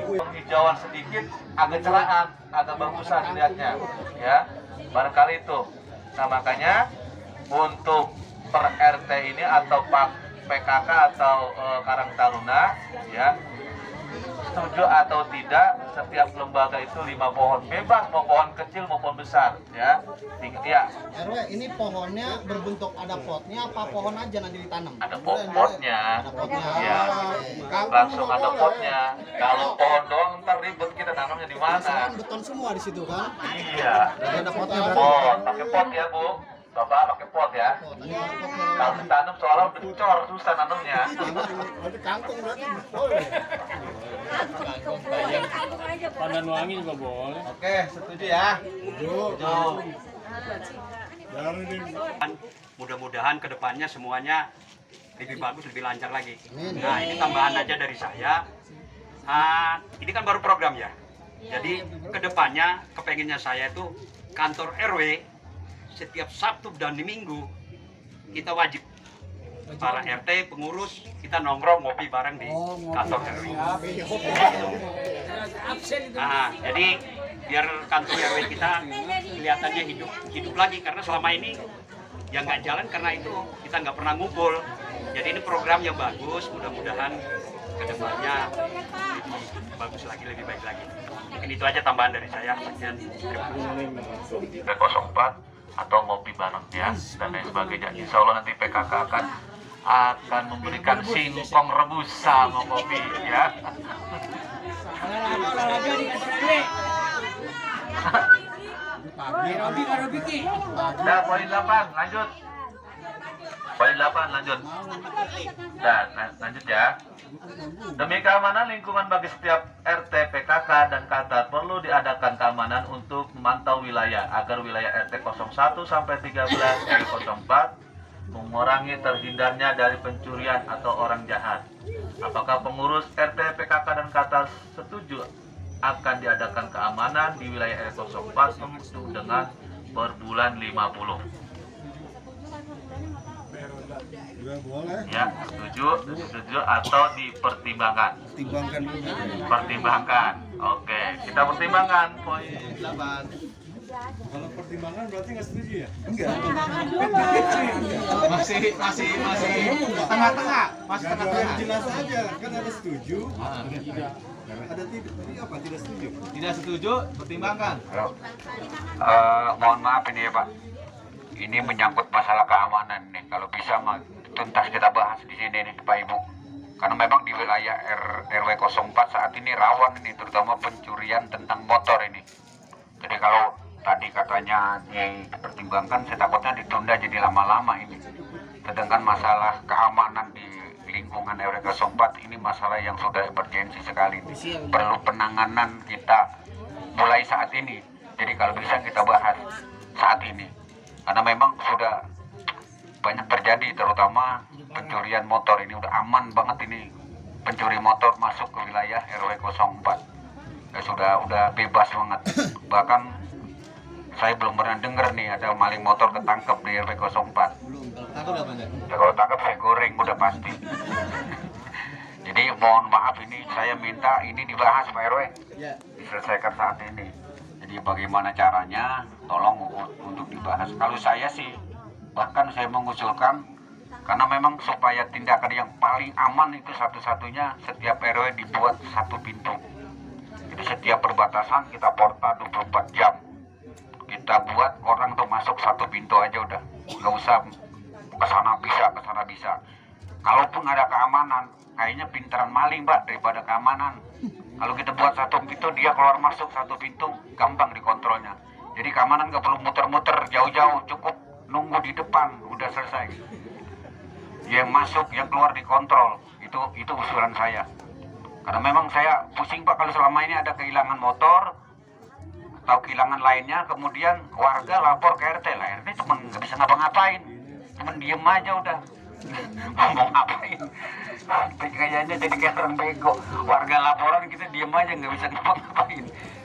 Penghijauan sedikit, agak cerahan, agak bagusan dilihatnya, ya. Barangkali itu. Nah, makanya untuk per RT ini atau Pak PKK atau Karang Taruna, ya, setuju atau tidak, setiap lembaga itu 5 pohon, bebas mau pohon kecil mau pohon besar, ya. Ya. RW, ini pohonnya berbentuk ada potnya apa pohon aja nanti ditanam? Ada potnya, Ada potnya. ya. Langsung ada potnya. Kalau pohon doang ntar ribet kita tanamnya di mana? Kan beton semua di situ kan? Iya. Ada potnya berarti. Pot, pakai pot ya Bu. Bapak pakai pot ya. Kalau ditanam soalnya becor, susah nanamnya. Nanti kangkung berarti. Pandan wangi juga boleh. Oke, setuju ya. Setuju. Mudah-mudahan kedepannya semuanya lebih bagus, lebih lancar lagi. Nah, ini tambahan aja dari saya. Ini kan baru program ya. Jadi kedepannya kepengennya saya itu kantor RW setiap Sabtu dan Minggu kita wajib para RT pengurus kita nongkrong ngopi bareng di kantor RW. Nah, jadi biar kantor RW kita kelihatannya hidup lagi karena selama ini yang nggak jalan karena itu kita nggak pernah ngumpul. Jadi ini program yang bagus, mudah-mudahan kedepannya lebih bagus lagi, lebih baik lagi. Mungkin itu aja tambahan dari saya. Sekian. RW 04 atau ngopi bareng ya dan lain sebagainya. Insya Allah nanti PKK akan memberikan singkong rebus sama kopi ya. Nah, poin 8 lanjut. Poin 8 lanjut. Nah, lanjut ya. Demi keamanan lingkungan bagi setiap RT, PKK, dan KATAR perlu diadakan keamanan untuk memantau wilayah agar wilayah RT 01 sampai 13 RW 04 mengurangi terhindarnya dari pencurian atau orang jahat. Apakah pengurus RT, PKK, dan KATAR setuju akan diadakan keamanan di wilayah RW 04 itu dengan per bulan 50? Ya, setuju atau dipertimbangkan? Pertimbangkan. Oke, kita pertimbangkan poin 8. Kalau pertimbangan berarti nggak setuju ya? Enggak. Masih tengah-tengah. Masih tengah-tengah. Jelas aja, kan ada setuju, ada tidak. Ini apa? Tidak setuju. Tidak setuju, pertimbangkan. Halo. Mohon maaf ini ya Pak. Ini menyangkut masalah keamanan nih. Kalau bisa tuntas kita bahas di sini nih Pak Ibu. Karena memang di wilayah RW 04 saat ini rawan ini, terutama pencurian tentang motor ini. Jadi kalau tadi katanya dipertimbangkan, saya takutnya ditunda jadi lama-lama ini. Sedangkan masalah keamanan di lingkungan RW 04 ini masalah yang sudah emergensi sekali. Perlu penanganan kita mulai saat ini. Jadi kalau bisa kita bahas saat ini. Karena memang sudah banyak terjadi, terutama pencurian motor ini udah aman banget ini. Pencuri motor masuk ke wilayah RW 04. Ya udah bebas banget. Bahkan saya belum pernah dengar nih ada maling motor ketangkep di RW 04. Kalau tangkap saya goreng udah pasti. Jadi mohon maaf ini saya minta ini dibahas Pak RW. Diselesaikan saat ini. Jadi bagaimana caranya, tolong untuk dibahas. Kalau saya sih, bahkan saya mengusulkan, karena memang supaya tindakan yang paling aman itu satu-satunya setiap RW dibuat satu pintu. Jadi setiap perbatasan kita porta 24 jam. Kita buat orang tuh masuk satu pintu aja udah. Nggak usah kesana bisa. Kalaupun ada keamanan, kayaknya pintaran maling Pak daripada keamanan. Kalau kita buat satu pintu, dia keluar masuk satu pintu, gampang dikontrolnya. Jadi keamanan nggak perlu muter-muter jauh-jauh, cukup nunggu di depan, udah selesai. Yang masuk, yang keluar dikontrol, itu usulan saya. Karena memang saya pusing Pak kalau selama ini ada kehilangan motor atau kehilangan lainnya, kemudian warga lapor ke RT lah. RT cuma nggak bisa ngapa-ngapain, cuma diem aja udah. Ngomong ngapain? Kayaknya jadi kayak orang bego. Warga laporan kita diem aja nggak bisa ngapa-ngapain.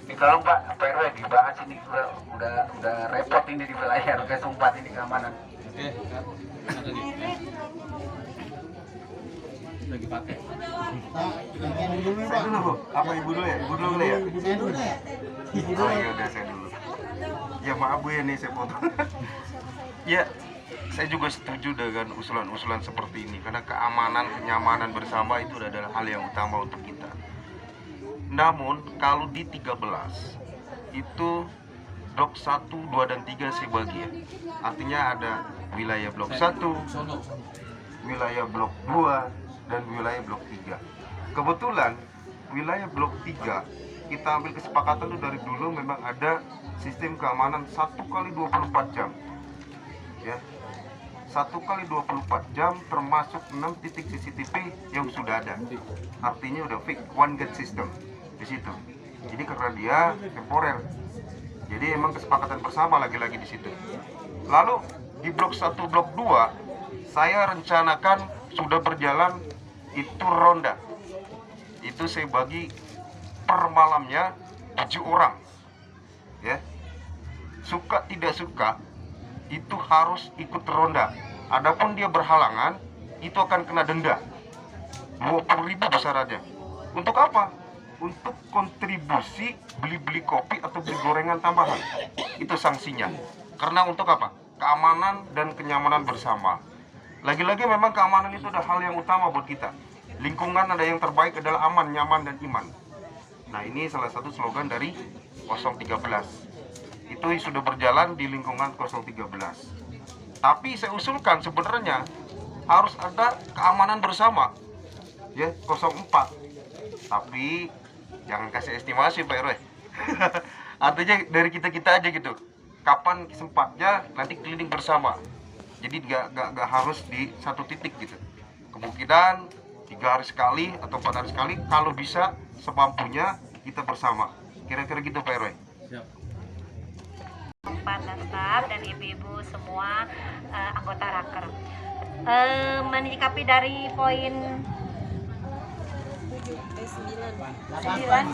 Ini kalau Pak RW dibahas ini udah repot ini di wilayah RW 04 ini keamanan. Oke, lagi pakai. Saya dulu Bu. Apa Ibu dulu ya? Ibu dulu ya? Saya dulu ya. Oh iya udah saya dulu. Ya maaf Bu ya nih saya potong. Ya, saya juga setuju dengan usulan-usulan seperti ini karena keamanan, kenyamanan bersama itu adalah hal yang utama untuk kita. Namun kalau di 13 itu blok 1, 2, dan 3 saya bagi ya. Artinya ada wilayah blok 1, wilayah blok 2, dan wilayah blok 3. Kebetulan wilayah blok 3 kita ambil kesepakatan itu dari dulu memang ada sistem keamanan 1 kali 24 jam. Ya. 1 kali 24 jam termasuk 6 titik CCTV yang sudah ada. Artinya udah fix one gate system di situ. Jadi karena dia temporer. Jadi emang kesepakatan bersama lagi-lagi di situ. Lalu di blok 1, blok 2 saya rencanakan sudah berjalan itu ronda. Itu saya bagi per malamnya 7 orang. Ya. Suka tidak suka itu harus ikut ronda. Adapun dia berhalangan, itu akan kena denda 20.000 besarannya. Untuk apa? Untuk kontribusi beli-beli kopi atau beli gorengan tambahan. Itu sanksinya. Karena untuk apa? keamanan dan kenyamanan bersama. Lagi-lagi memang keamanan itu adalah hal yang utama buat kita. Lingkungan ada yang terbaik adalah aman, nyaman, dan iman. Nah, ini salah satu slogan dari 013. Itu sudah berjalan di lingkungan 013. Tapi saya usulkan sebenarnya harus ada keamanan bersama, ya 04. Tapi jangan kasih estimasi Pak RW. Artinya dari kita aja gitu. Kapan sempatnya nanti keliling bersama. Jadi nggak harus di satu titik gitu. Kemungkinan 3 hari sekali atau 4 hari sekali, kalau bisa semampunya kita bersama. Kira-kira gitu Pak RW. Siap. Dan staf dan ibu-ibu semua anggota raker. Menyikapi dari poin 9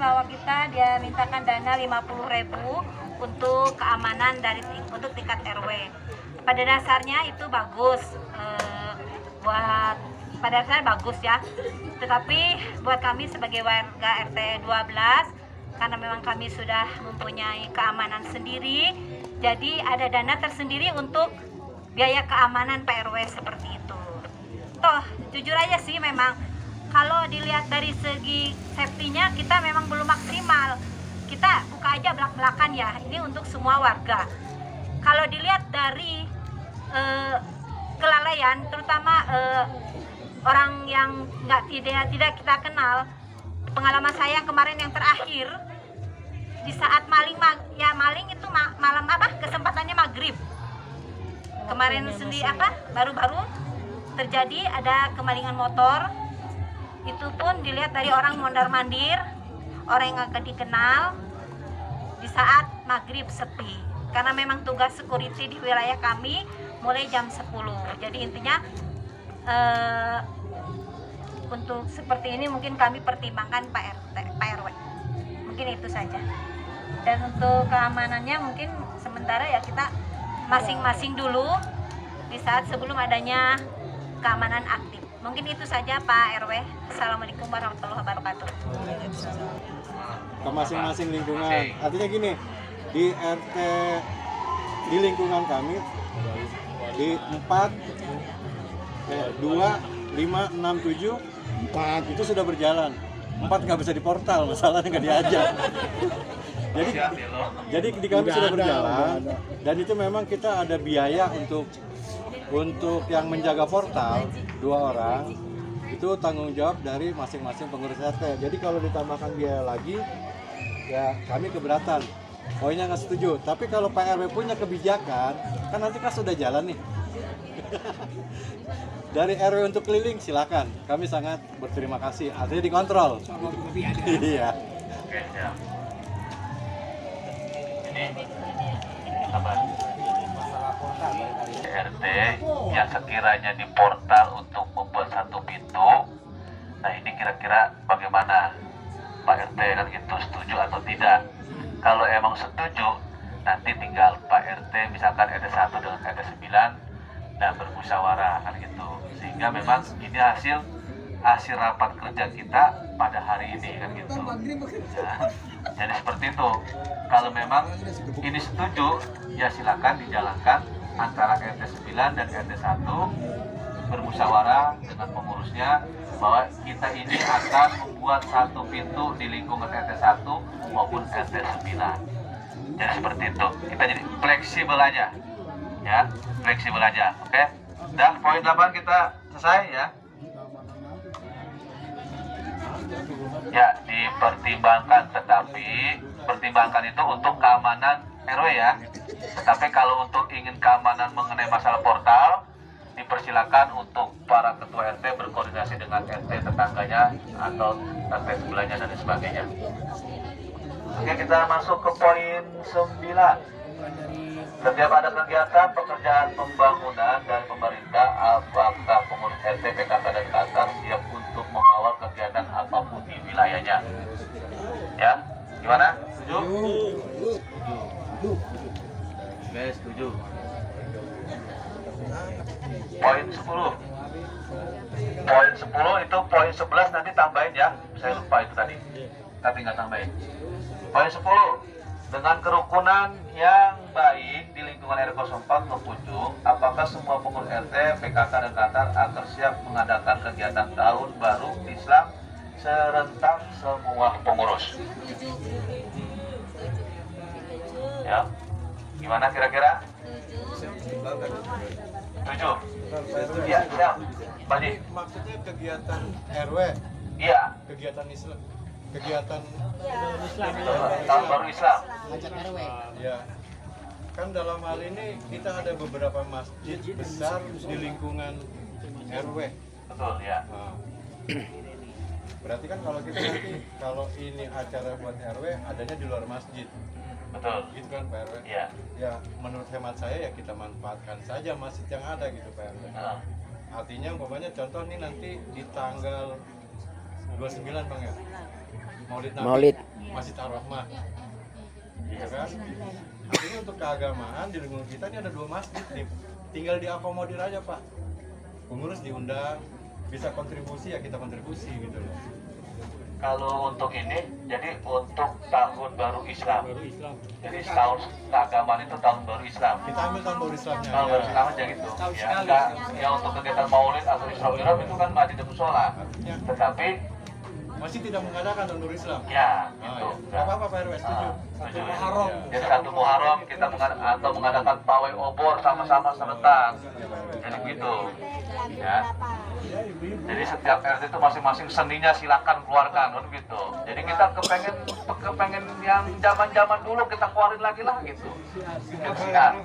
bahwa kita dia mintakan dana 50.000 untuk keamanan untuk tingkat RW. Pada dasarnya itu bagus, pada dasarnya bagus ya. Tetapi buat kami sebagai warga RT 12, karena memang kami sudah mempunyai keamanan sendiri, jadi ada dana tersendiri untuk biaya keamanan Pak RW seperti itu. Toh jujur aja sih memang kalau dilihat dari segi safety-nya kita memang belum maksimal. Kita buka aja belak-belakan ya, ini untuk semua warga. Kalau dilihat dari kelalaian, terutama orang yang tidak kita kenal, pengalaman saya yang kemarin yang terakhir di saat maling itu malam kesempatannya maghrib kemarin baru-baru terjadi ada kemalingan motor. Itu pun dilihat dari orang mondar-mandir, orang yang akan dikenal di saat maghrib sepi, karena memang tugas security di wilayah kami mulai jam 10. Jadi intinya untuk seperti ini mungkin kami pertimbangkan Pak RW. Mungkin itu saja. Dan untuk keamanannya mungkin sementara ya kita masing-masing dulu di saat sebelum adanya keamanan aktif. Mungkin itu saja Pak RW. Assalamualaikum warahmatullahi wabarakatuh. Ke masing-masing lingkungan. Artinya gini, di RT di lingkungan kami di 4 2 5 6 7 4 itu sudah berjalan. 4 nggak bisa di portal, masalahnya nggak diajak. Jadi di kami sudah berjalan dan itu memang kita ada biaya untuk yang menjaga portal 2 orang itu tanggung jawab dari masing-masing pengurus RT. Jadi kalau ditambahkan biaya lagi ya kami keberatan. Poinnya nggak setuju. Tapi kalau Pak RW punya kebijakan, kan nanti kan sudah jalan nih. Dari RW untuk keliling silakan. Kami sangat berterima kasih. Artinya dikontrol. Iya. Oke, ya. Ini apa? RT yang sekiranya di portal untuk membuat satu pintu. Nah ini kira-kira bagaimana Pak RT kan gitu, setuju atau tidak? Kalau emang setuju, nanti tinggal Pak RT misalkan RT 1 dengan RT 9 dan bermusyawarah kan gitu. Sehingga memang ini hasil rapat kerja kita pada hari ini kan gitu. Ya, jadi seperti itu. Kalau memang ini setuju, ya silakan dijalankan antara RT 9 dan RT 1 bermusyawarah dengan pengurusnya bahwa kita ini akan membuat satu pintu di lingkungan RT 1 maupun RT 9. Jadi seperti itu. Kita jadi fleksibel aja. Ya, fleksibel aja. Oke. Dan poin 8 kita selesai ya. Ya, dipertimbangkan, tetapi pertimbangkan itu untuk keamanan RW ya. Tetapi kalau untuk ingin keamanan mengenai masalah portal, dipersilakan untuk para ketua RT berkoordinasi dengan RT tetangganya atau RT sebelahnya dan sebagainya. Oke, kita masuk ke poin 9. Setiap ada kegiatan pekerjaan pembangunan dari pemerintah, apakah pengurus RT, PKK, dan Kasar siap untuk mengawal kegiatan apapun di wilayahnya? Ya, gimana? Setuju? Oke, setuju. Poin 10. Poin 10 itu poin 11 nanti tambahin ya. Saya lupa itu tadi. Tapi nggak tambahin. Poin 10. Dengan kerukunan yang baik di lingkungan RW 04 Ujung, apakah semua pengurus RT, PKK, dan Qatar akan siap mengadakan kegiatan tahun baru Islam serentak semua pengurus? Ya, gimana kira-kira? Setuju? Iya, siap. Badi. Maksudnya kegiatan RW? Iya. Kegiatan Islam? Kegiatan tahun baru Islam. Ya. Kan dalam hal ini kita ada beberapa masjid besar di lingkungan RW. Betul, ya. Nah, berarti kan kalau kita nanti kalau ini acara buat RW adanya di luar masjid. Betul. Gitu kan Pak RW? Iya. Ya menurut hemat saya ya kita manfaatkan saja masjid yang ada gitu Pak RW. Artinya umpamanya contoh nih nanti di tanggal 29 Bang ya. Maulid Nabi. Masjid Ar-Rahmah. Iya kan? Artinya untuk keagamaan di lingkungan kita ini ada 2 masjid nih. Tinggal diakomodir aja Pak. Pengurus diundang, bisa kontribusi ya kita kontribusi gitu loh. Kalau untuk ini, jadi untuk tahun baru Islam. Jadi tahun keagamaan itu tahun baru Islam. Kita ambil tahun baru Islamnya. Tahun baru Islam aja gitu. Ya, enggak, ya untuk kegiatan Maulid atau Isra Mi'raj itu kan masih di musola. Tetapi masih tidak mengadakan tahun baru Islam. ya, gitu. Gak apa-apa Pak RW, setuju. Setuju. Jadi 1 Muharram kita mengadakan pawai obor sama-sama serentak. Jadi gitu. Ya. Jadi setiap RT itu masing-masing seninya silakan keluarkan kan gitu. Jadi kita kepengen yang zaman-zaman dulu kita keluarin lagi lah gitu. Kan.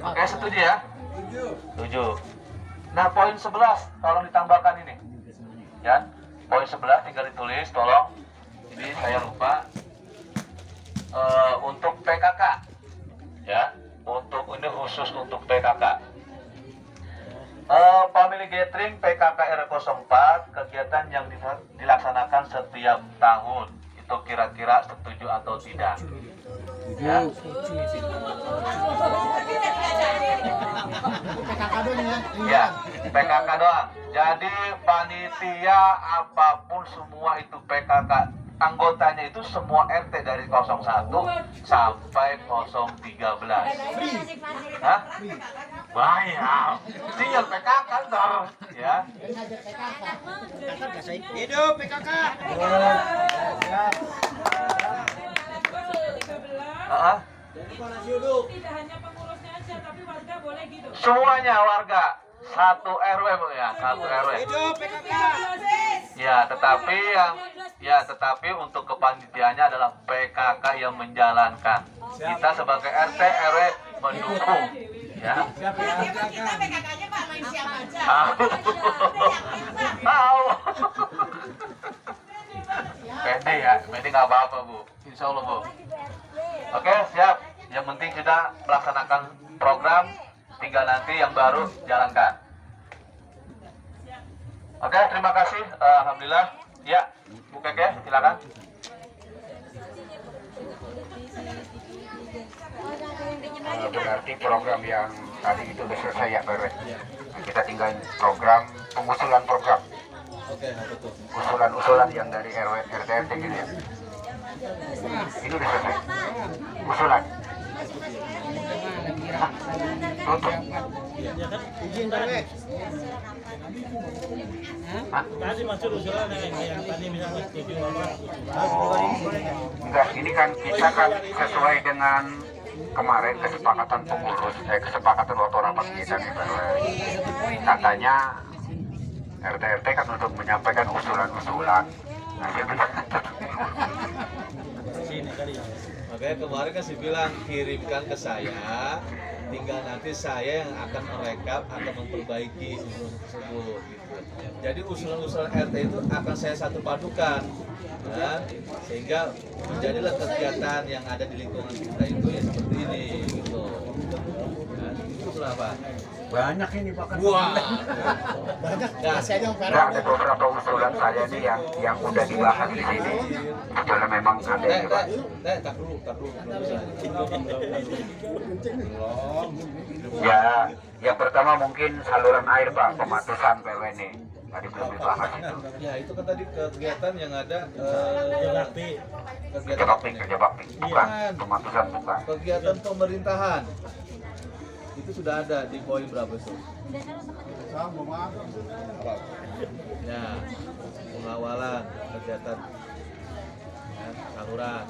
Oke, setuju ya? Setuju. Nah, poin 11 tolong ditambahkan ini. Ya. Poin 11 tinggal ditulis tolong. Jadi saya lupa. Untuk PKK. Ya. Untuk ini khusus untuk PKK. Family Gathering PKK RW 04 kegiatan yang dilaksanakan setiap tahun. Itu kira-kira setuju atau tidak? Ya. Ya, PKK doang. Jadi panitia apapun semua itu PKK. Anggotanya itu semua RT dari 01 sampai 013. Hah? Bayar. Tinggal PKK dong, ya. Hidup PKK. Tidak hanya pengurusnya aja, tapi warga boleh gitu. Semuanya warga. 1 RW Bu ya, 1 RW. Hidup PKK. Tetapi untuk kepanitiaannya adalah PKK yang menjalankan. Kita sebagai RT RW mendukung. Ya. Kita PKK-nya Pak main siap aja. Tahu. Pede ya, pede nggak apa-apa Bu. Insya Allah Bu. Oke, siap. Yang penting kita melaksanakan program, tinggal nanti yang baru jalankan. Oke, terima kasih. Alhamdulillah. Ya, Bu Keke, silakan. Berarti program yang tadi itu sudah selesai ya Pak RW. Kita tinggal program pengusulan program. Oke, apa tuh? Usulan-usulan yang dari RW RT RT gitu ya. Ini udah selesai. Usulan. Tutup. Izin RW. Tadi masuk usulan yang tadi misalnya setuju apa? Enggak, ini kan kita kan sesuai dengan kemarin kesepakatan pengurus, kesepakatan waktu rapat kita nih Pak RW. Katanya RT-RT kan untuk menyampaikan usulan-usulan. Nah, gitu. Makanya kemarin kan saya bilang kirimkan ke saya, tinggal nanti saya yang akan merekap atau memperbaiki usulan tersebut gitu. Jadi usulan-usulan RT itu akan saya satu padukan, ya, sehingga menjadilah kegiatan yang ada di lingkungan kita itu ya seperti ini gitu. Nah, itu kenapa? Banyak ini Pak. Wah, Banyak. nah, Nah, ada beberapa usulan saya nih yang udah dibahas di sini. Sebetulnya memang ada ini Pak. tak dulu. Ya, yang pertama mungkin saluran air Pak, pematusan PW ini. Tadi belum dibahas itu. Ya itu kan tadi kegiatan yang ada Kerja bakti, bukan pematusan bukan. kegiatan pemerintahan itu sudah ada di poin berapa itu? Ya, pengawalan kegiatan ya, saluran.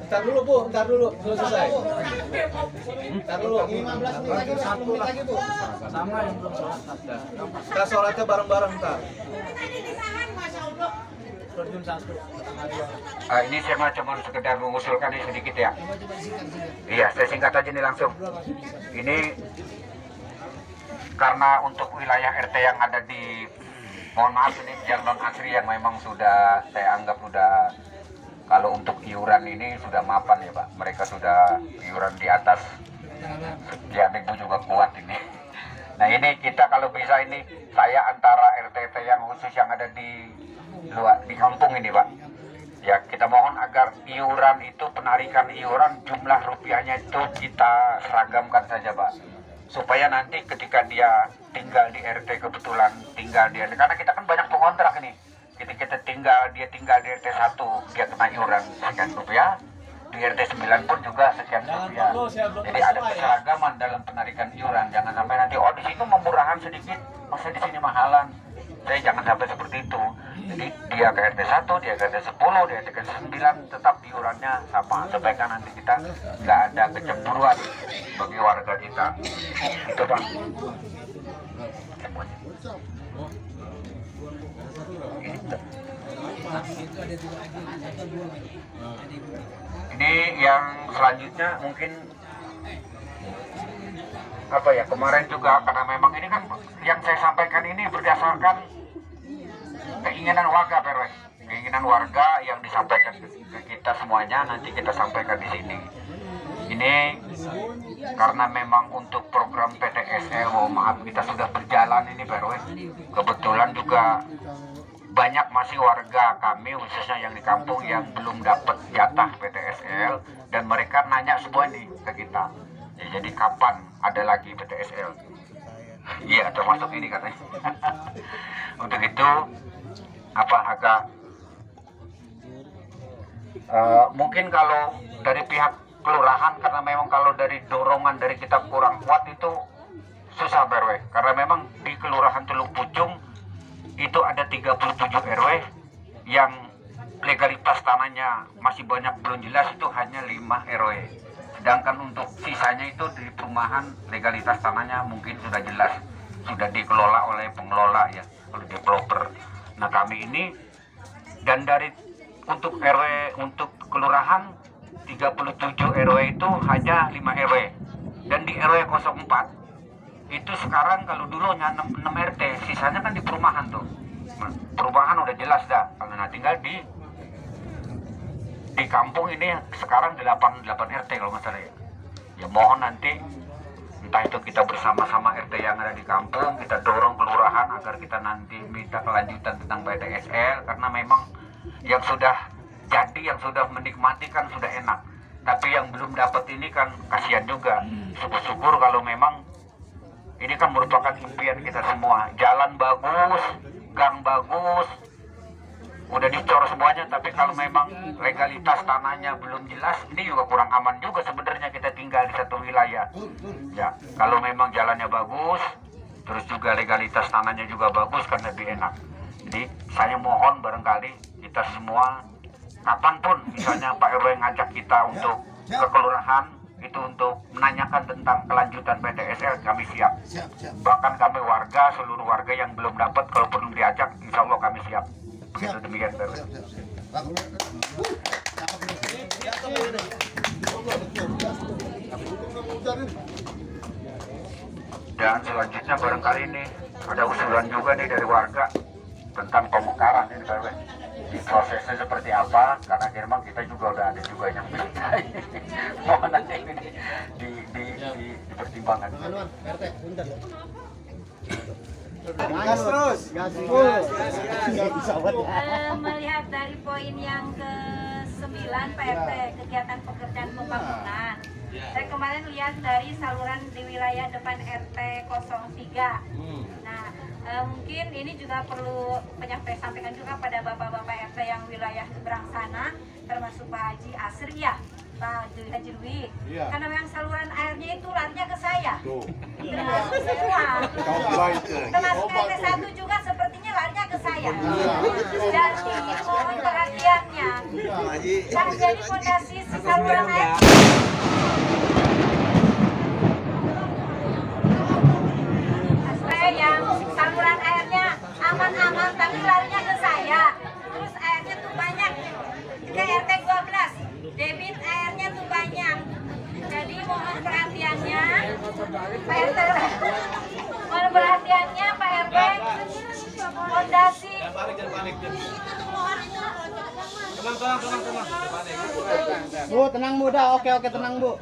Ntar dulu Bu, ntar dulu, belum selesai. Ntar dulu. 15 menit lagi Bu. Sama yang belum sholat. Kita sholatnya bareng-bareng ntar. Ini saya cuma sekedar mengusulkan ini sedikit ya. Iya, saya singkat aja nih langsung. Ini karena untuk wilayah RT yang ada di, mohon maaf ini yang non asri yang memang sudah saya anggap sudah, kalau untuk iuran ini sudah mapan ya Pak. Mereka sudah iuran di atas sekian ribu juga kuat ini. Nah ini kita kalau bisa ini, saya antara RT yang khusus yang ada di luar, di kampung ini Pak. Ya kita mohon agar iuran itu, penarikan iuran jumlah rupiahnya itu kita seragamkan saja Pak. Supaya nanti ketika dia tinggal di RT, kebetulan tinggal di RT, karena kita kan banyak pengontrak ini. Ketika dia tinggal di RT 1, dia kena iuran sekian rupiah, di RT 9 pun juga sekian rupiah. Jadi ada keseragaman dalam penarikan iuran. Jangan sampai nanti di situ memurahkan sedikit, masa di sini mahalan. Jangan sampai seperti itu. Jadi dia ke RT 1, dia ke RT 10, dia ke RT 9, tetap iurannya sama. Supaya kan nanti kita nggak ada kecemburuan bagi warga kita. Itu Pak. Ini yang selanjutnya mungkin apa ya, kemarin juga karena memang ini kan yang saya sampaikan ini berdasarkan keinginan warga PRW, keinginan warga yang disampaikan ke kita semuanya, nanti kita sampaikan di sini. Ini karena memang untuk program PTSL, mohon maaf kita sudah berjalan ini PRW, kebetulan juga banyak masih warga kami khususnya yang di kampung yang belum dapat jatah PTSL, dan mereka nanya semua nih ke kita. Ya, jadi kapan ada lagi PTSL? Iya, termasuk ini katanya. Untuk itu agak mungkin kalau dari pihak kelurahan, karena memang kalau dari dorongan dari kita kurang kuat itu susah PRW, karena memang di Kelurahan Teluk Pucung itu ada 37 RW yang legalitas tanahnya masih banyak belum jelas, itu hanya 5 RW. Sedangkan untuk sisanya itu di perumahan legalitas tanahnya mungkin sudah jelas, sudah dikelola oleh pengelola ya, oleh developer. Nah kami ini, dan dari untuk RW, untuk kelurahan 37 RW itu hanya 5 RW. Dan di RW 04 itu sekarang kalau dulunya 6 RT, sisanya kan di perumahan tuh. Perumahan udah jelas dah. Kalau tinggal di kampung ini sekarang 8 RT kalau nggak salah ya. Ya mohon nanti entah itu kita bersama-sama RT yang ada di kampung, kita dorong kelurahan agar kita nanti minta kelanjutan tentang PTSL, karena memang yang sudah jadi, yang sudah menikmati kan sudah enak. Tapi yang belum dapat ini kan kasihan juga. Syukur-syukur kalau memang ini kan merupakan impian kita semua. Jalan bagus, gang bagus, udah dicor semuanya, tapi kalau memang legalitas tanahnya belum jelas, ini juga kurang aman juga sebenarnya kita tinggal di satu wilayah. Ya, kalau memang jalannya bagus, terus juga legalitas tanahnya juga bagus, kan lebih enak. Jadi saya mohon barangkali kita semua, kapanpun misalnya Pak RW ngajak kita untuk ke kelurahan, itu untuk menanyakan tentang kelanjutan PTSL, kami siap. Bahkan kami warga, seluruh warga yang belum dapat, kalau perlu diajak, insya Allah kami siap. Begitu demikian PRW. Dan selanjutnya barangkali ini ada usulan juga nih dari warga tentang pemekaran ini PRW. Di prosesnya seperti apa, karena memang kita juga udah ada juga yang minta. Mohon nanti ini dipertimbangkan. Gas terus. Melihat dari poin yang ke-9 PRT, kegiatan pekerjaan pembangunan, kemarin lihat dari saluran di wilayah depan RT 03. Nah, mungkin ini juga perlu sampaikan juga pada bapak-bapak RT yang wilayah seberang sana, termasuk Pak Haji Asri ya, Pak Haji Dwi. Karena memang saluran airnya itu larinya ke saya. Termasuk semua. Termasuk RT 1 juga sepertinya larinya ke saya. Jadi mohon perhatiannya. Nah, jadi fondasi saluran air. Yang saluran airnya aman-aman tapi larinya ke saya, terus airnya tuh banyak ke RT 12, debit airnya tuh banyak. Jadi mohon perhatiannya Pak RT, mohon perhatiannya Pak RT, fondasi. Bu, tenang Bu, dah. Oke, tenang Bu.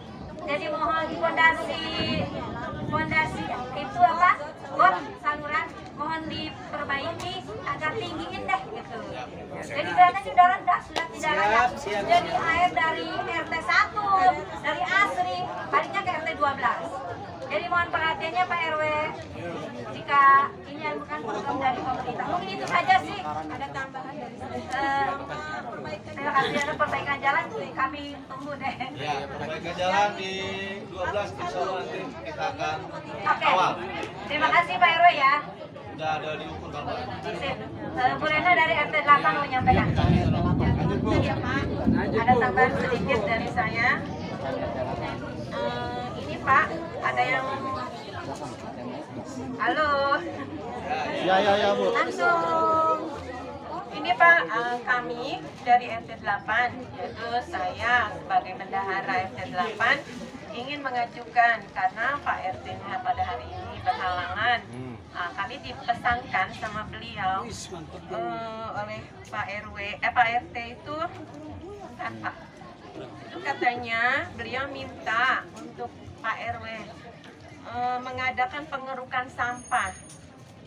Jadi mohon fondasi itu apa? Saluran mohon diperbaiki agak tinggiin deh gitu. Jadi kelihatannya sudah rendah, sudah tidak layak. Jadi air dari RT 1, dari Asri, baliknya ke RT 12. Jadi mohon perhatiannya Pak RW, jika ini bukan program dari pemerintah. Mungkin itu saja sih. Ada tambahan dari saya. Terima kasih, ada perbaikan jalan, kami tunggu deh. Ya, perbaikan jalan di 12 insya Allah nanti kita akan awal. Terima kasih Pak RW ya. Sudah ada diukur Bapak. Bu Rena dari RT 8 menyampaikan. Ya Pak, ada tambahan sedikit dari saya. Ini Pak, ada yang halo. Ya Bu. Langsung. Ini Pak, kami dari RT 8, yaitu saya sebagai bendahara RT 8 ingin mengajukan karena Pak RT-nya pada hari ini berhalangan. Kami dipesankan sama beliau oleh Pak RT itu kan Pak. Itu katanya beliau minta untuk Pak RW mengadakan pengerukan sampah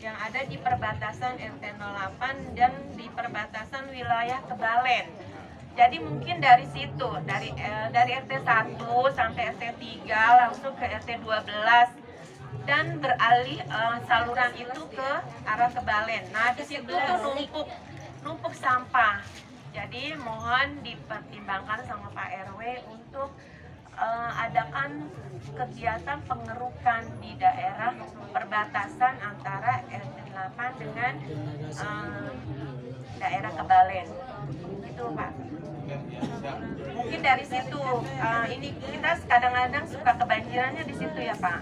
yang ada di perbatasan RT 08 dan di perbatasan wilayah Kebalen. Jadi mungkin dari situ, dari RT 1 sampai RT 3 langsung ke RT 12 dan beralih saluran itu ke arah Kebalen. Nah, di situ tuh numpuk sampah. Jadi mohon dipertimbangkan sama Pak RW untuk adakan kegiatan pengerukan di daerah perbatasan antara RT 8 dengan daerah Kebalen. Itu Pak. Mungkin dari situ ini kita kadang-kadang suka kebanjirannya di situ ya Pak.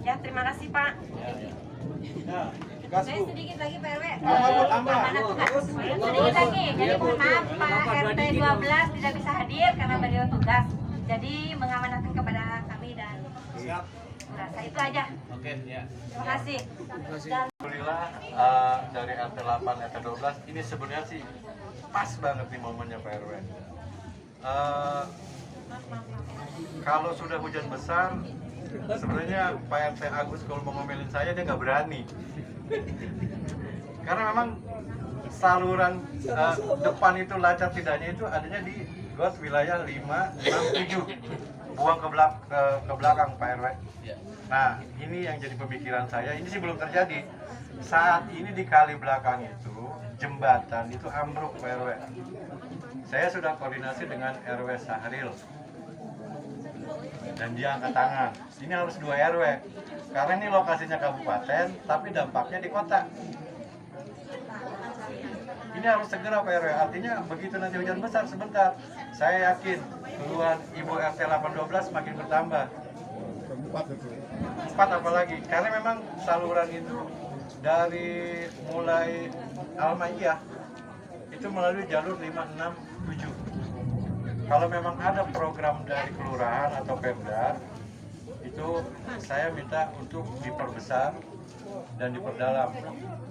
Ya, terima kasih Pak. Saya sedikit lagi Pak RW, sedikit lagi. Jadi mohon maaf Pak RT 12 tidak bisa hadir karena beliau tugas. Jadi mengamanatkan kepada kami dan rasa itu aja. Oke, ya. Terima kasih. Alhamdulillah dari RT 8, RT 12 ini sebenarnya sih pas banget nih momennya Pak RW. Kalau sudah hujan besar, sebenarnya Pak RT Agus kalau mau ngomelin saya dia nggak berani. Karena memang saluran depan itu lancar tidaknya itu adanya di got wilayah 5, 6, 7 buang ke belakang Pak RW. Nah ini yang jadi pemikiran saya, ini sih belum terjadi. Saat ini di kali belakang itu jembatan itu ambruk Pak RW. Saya sudah koordinasi dengan RW Sahril dan dia angkat tangan. Ini harus 2 RW karena ini lokasinya kabupaten tapi dampaknya di kota. Ini harus segera Pak RW, artinya begitu nanti hujan besar sebentar, saya yakin keluhan Ibu RT 812 makin bertambah. 4 apalagi, karena memang saluran itu dari mulai Almaiyah itu melalui jalur 5, 6, 7. Kalau memang ada program dari kelurahan atau Pemda, itu saya minta untuk diperbesar dan diperdalam.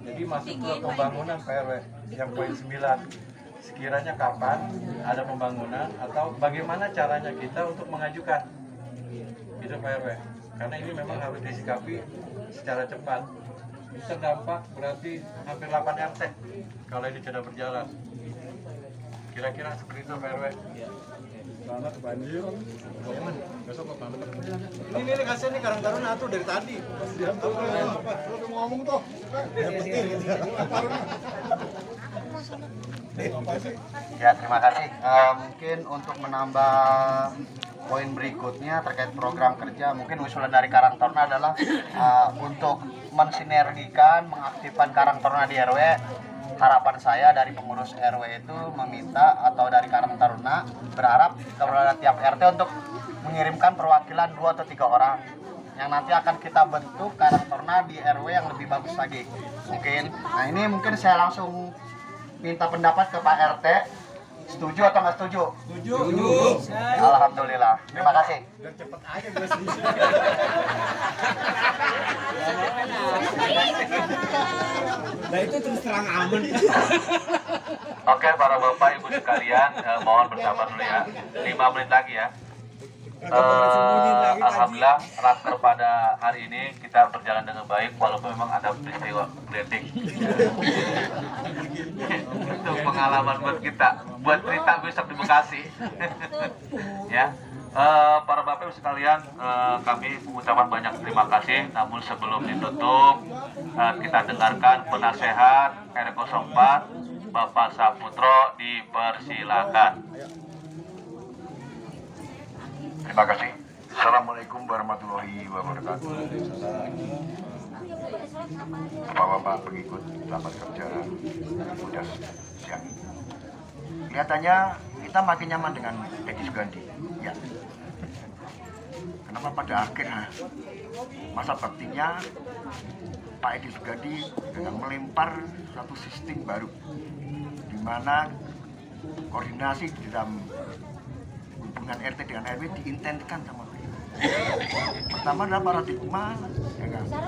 Jadi masuk ke pembangunan Pak RW yang poin 9. Sekiranya kapan ada pembangunan atau bagaimana caranya kita untuk mengajukan itu Pak RW. Karena ini memang harus disikapi secara cepat. Ini terdampak berarti hampir 8 RT kalau ini tidak berjalan. Kira-kira seperti itu Pak RW. Karena kebanjiran. Ini kasih nih Karang Taruna tuh dari tadi. Lu ngomong tuh. Ya, terima kasih. Mungkin untuk menambah poin berikutnya terkait program kerja, mungkin usulan dari Karang Taruna adalah untuk mensinergikan, mengaktifkan Karang Taruna di RW. Harapan saya dari pengurus RW itu meminta, atau dari Karang Taruna berharap kepada tiap RT untuk mengirimkan perwakilan 2 atau 3 orang yang nanti akan kita bentuk Karang Taruna di RW yang lebih bagus lagi. Nah ini mungkin saya langsung minta pendapat ke Pak RT. Setuju atau nggak setuju? Setuju. Alhamdulillah. Terima kasih. Cepet aja gue Nah itu terus terang aman. Oke, para bapak ibu sekalian, mohon bersabar dulu ya. 5 menit lagi ya. Alhamdulillah raker pada hari ini kita berjalan dengan baik walaupun memang ada peristiwa gledek. Itu pengalaman buat kita, buat cerita besok di Bekasi. Ya, para bapak ibu sekalian, kami mengucapkan banyak terima kasih. Namun sebelum ditutup, kita dengarkan penasehat R04 Bapak Saputro, dipersilakan. Terima kasih. Assalamualaikum warahmatullahi wabarakatuh. Bapak-bapak pengikut selamat kerja udah siang. Kelihatannya kita makin nyaman dengan Edi Sugandi. Ya. Kenapa pada akhirnya masa baktinya Pak Edi Sugandi dengan melempar satu sistem baru, di mana koordinasi di dalam hubungan RT dengan RW diintenskan sama beliau. Pertama adalah paradigma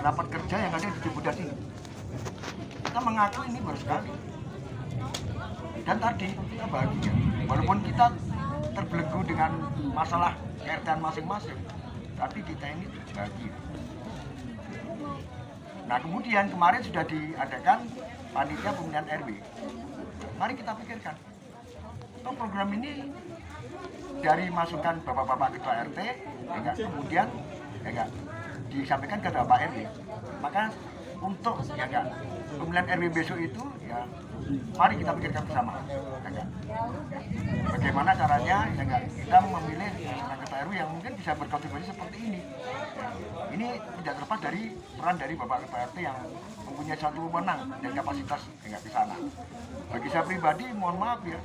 rapat kerja yang ada di Cibodas ini. Kita mengaku ini baru sekali. Dan tadi kita bahagia, walaupun kita terbelenggu dengan masalah RT masing-masing, tapi kita ini bahagia. Nah kemudian kemarin sudah diadakan panitia pemilihan RW. Mari kita pikirkan, program ini dari masukan bapak-bapak ketua RT, kemudian disampaikan ke Bapak RW. Maka untuk pemilihan RW besok itu mari kita pikirkan bersama. Bagaimana caranya kita memilih ketua RW yang mungkin bisa berkontribusi seperti ini. Ini tidak terlepas dari peran dari Bapak Ketua RT yang mempunyai satu wewenang dan kapasitas di sana. Bagi saya pribadi, mohon maaf ya,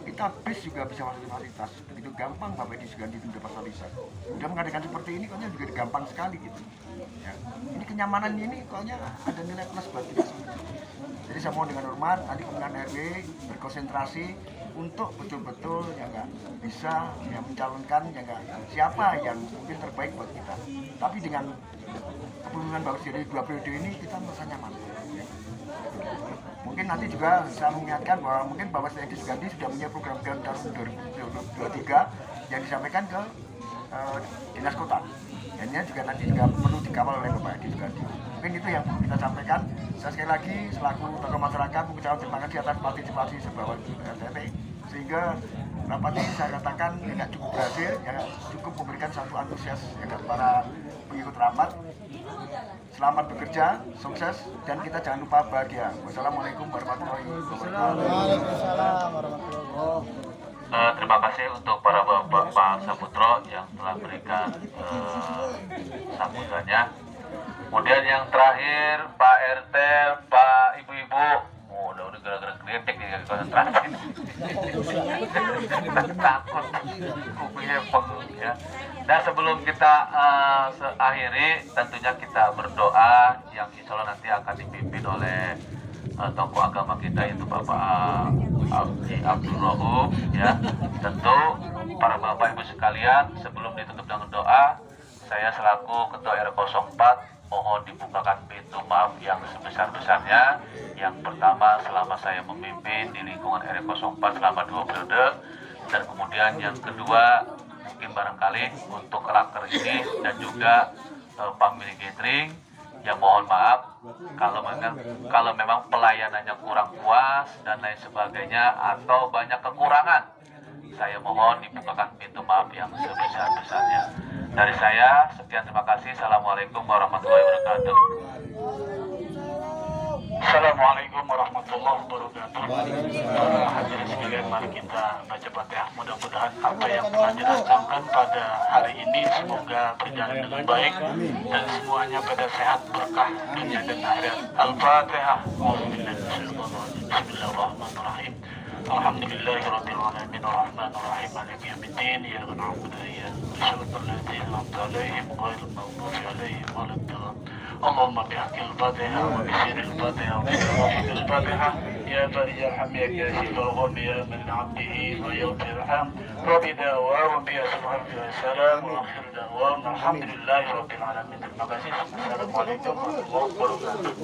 kita bis juga bisa masuk fasilitas. Begitu gampang Bapak Edi Sugandi itu dapat fasilitas. Udah mengadakan seperti ini kayaknya juga gampang sekali gitu. Ya. Ini kenyamanan ini kayaknya ada nilai plus buat kita semua. Jadi saya mohon dengan hormat nanti pemilihan RW berkonsentrasi untuk betul-betul bisa mencalonkan siapa yang mungkin terbaik buat kita. Tapi dengan kepemimpinan bagus dari 2 periode ini kita merasa nyaman. Ya. Mungkin nanti juga saya mengingatkan bahwa mungkin Bapak Edi Sugandi sudah punya program tahun 2023 yang disampaikan ke Dinas Kota. Dan ini juga nanti juga perlu dikawal oleh Bapak Edi Sugandi. Mungkin itu yang perlu kita sampaikan. Saya sekali lagi selaku tokoh masyarakat mengucapkan terima kasih atas partisipasi sebuah RT, sehingga rapat ini saya katakan tidak cukup berhasil, cukup memberikan satu antusias para pengikut rapat. Selamat bekerja, sukses, dan kita jangan lupa bahagia. Wassalamualaikum warahmatullahi wabarakatuh. Waalaikumsalam warahmatullahi wabarakatuh. Terima kasih untuk para bapak Pak Saputro yang telah berikan sambutannya. Kemudian yang terakhir Pak RT, Pak Ibu-ibu, udah gara-gara gledek nih konsentrasi. Takut kupingnya pegel ya. Dan sebelum kita akhiri, tentunya kita berdoa yang insya Allah nanti akan dipimpin oleh tokoh agama kita, yaitu Bapak Abdul Rahuf ya. Tentu para bapak ibu sekalian, sebelum ditutup dengan doa, saya selaku ketua R04 mohon dibukakan pintu maaf yang sebesar-besarnya. Yang pertama, selama saya memimpin di lingkungan R04 selama 2 periode, dan kemudian yang kedua mungkin barangkali untuk raker ini dan juga family gathering, ya mohon maaf kalau memang pelayanannya kurang puas dan lain sebagainya atau banyak kekurangan. saya mohon dibukakan pintu maaf yang sebesar-besarnya. Dari saya, sekian, terima kasih. Assalamualaikum warahmatullahi wabarakatuh. Assalamualaikum warahmatullahi wabarakatuh. Hadirin sekalian, mari kita baca Fatihah. Mudah-mudahan apa yang telah didatangkan pada hari ini semoga berjalan dengan baik dan semuanya pada sehat, berkah dunia dan akhirat. Al-Fatihah. Bismillahirrahmanirrahim. Alhamdulillahirabbil alamin arrahmanir rahim maliki yaumiddin iyyaka na'budu wa iyyaka nasta'in ihdinas siratal mustaqim ghairil maghdubi 'alaihim waladdallin. اللهم بحق الفاتحة وبسر الفاتحة وبسر الفاتحة يا بري ارحم يا كاشف الغم يا من عبده ويغفر ارحم رب دعواهم بها سبحان الله السلام واخر دعواهم الحمد لله رب العالمين. Terima kasih. Assalamualaikum warahmatullahi wabarakatuh.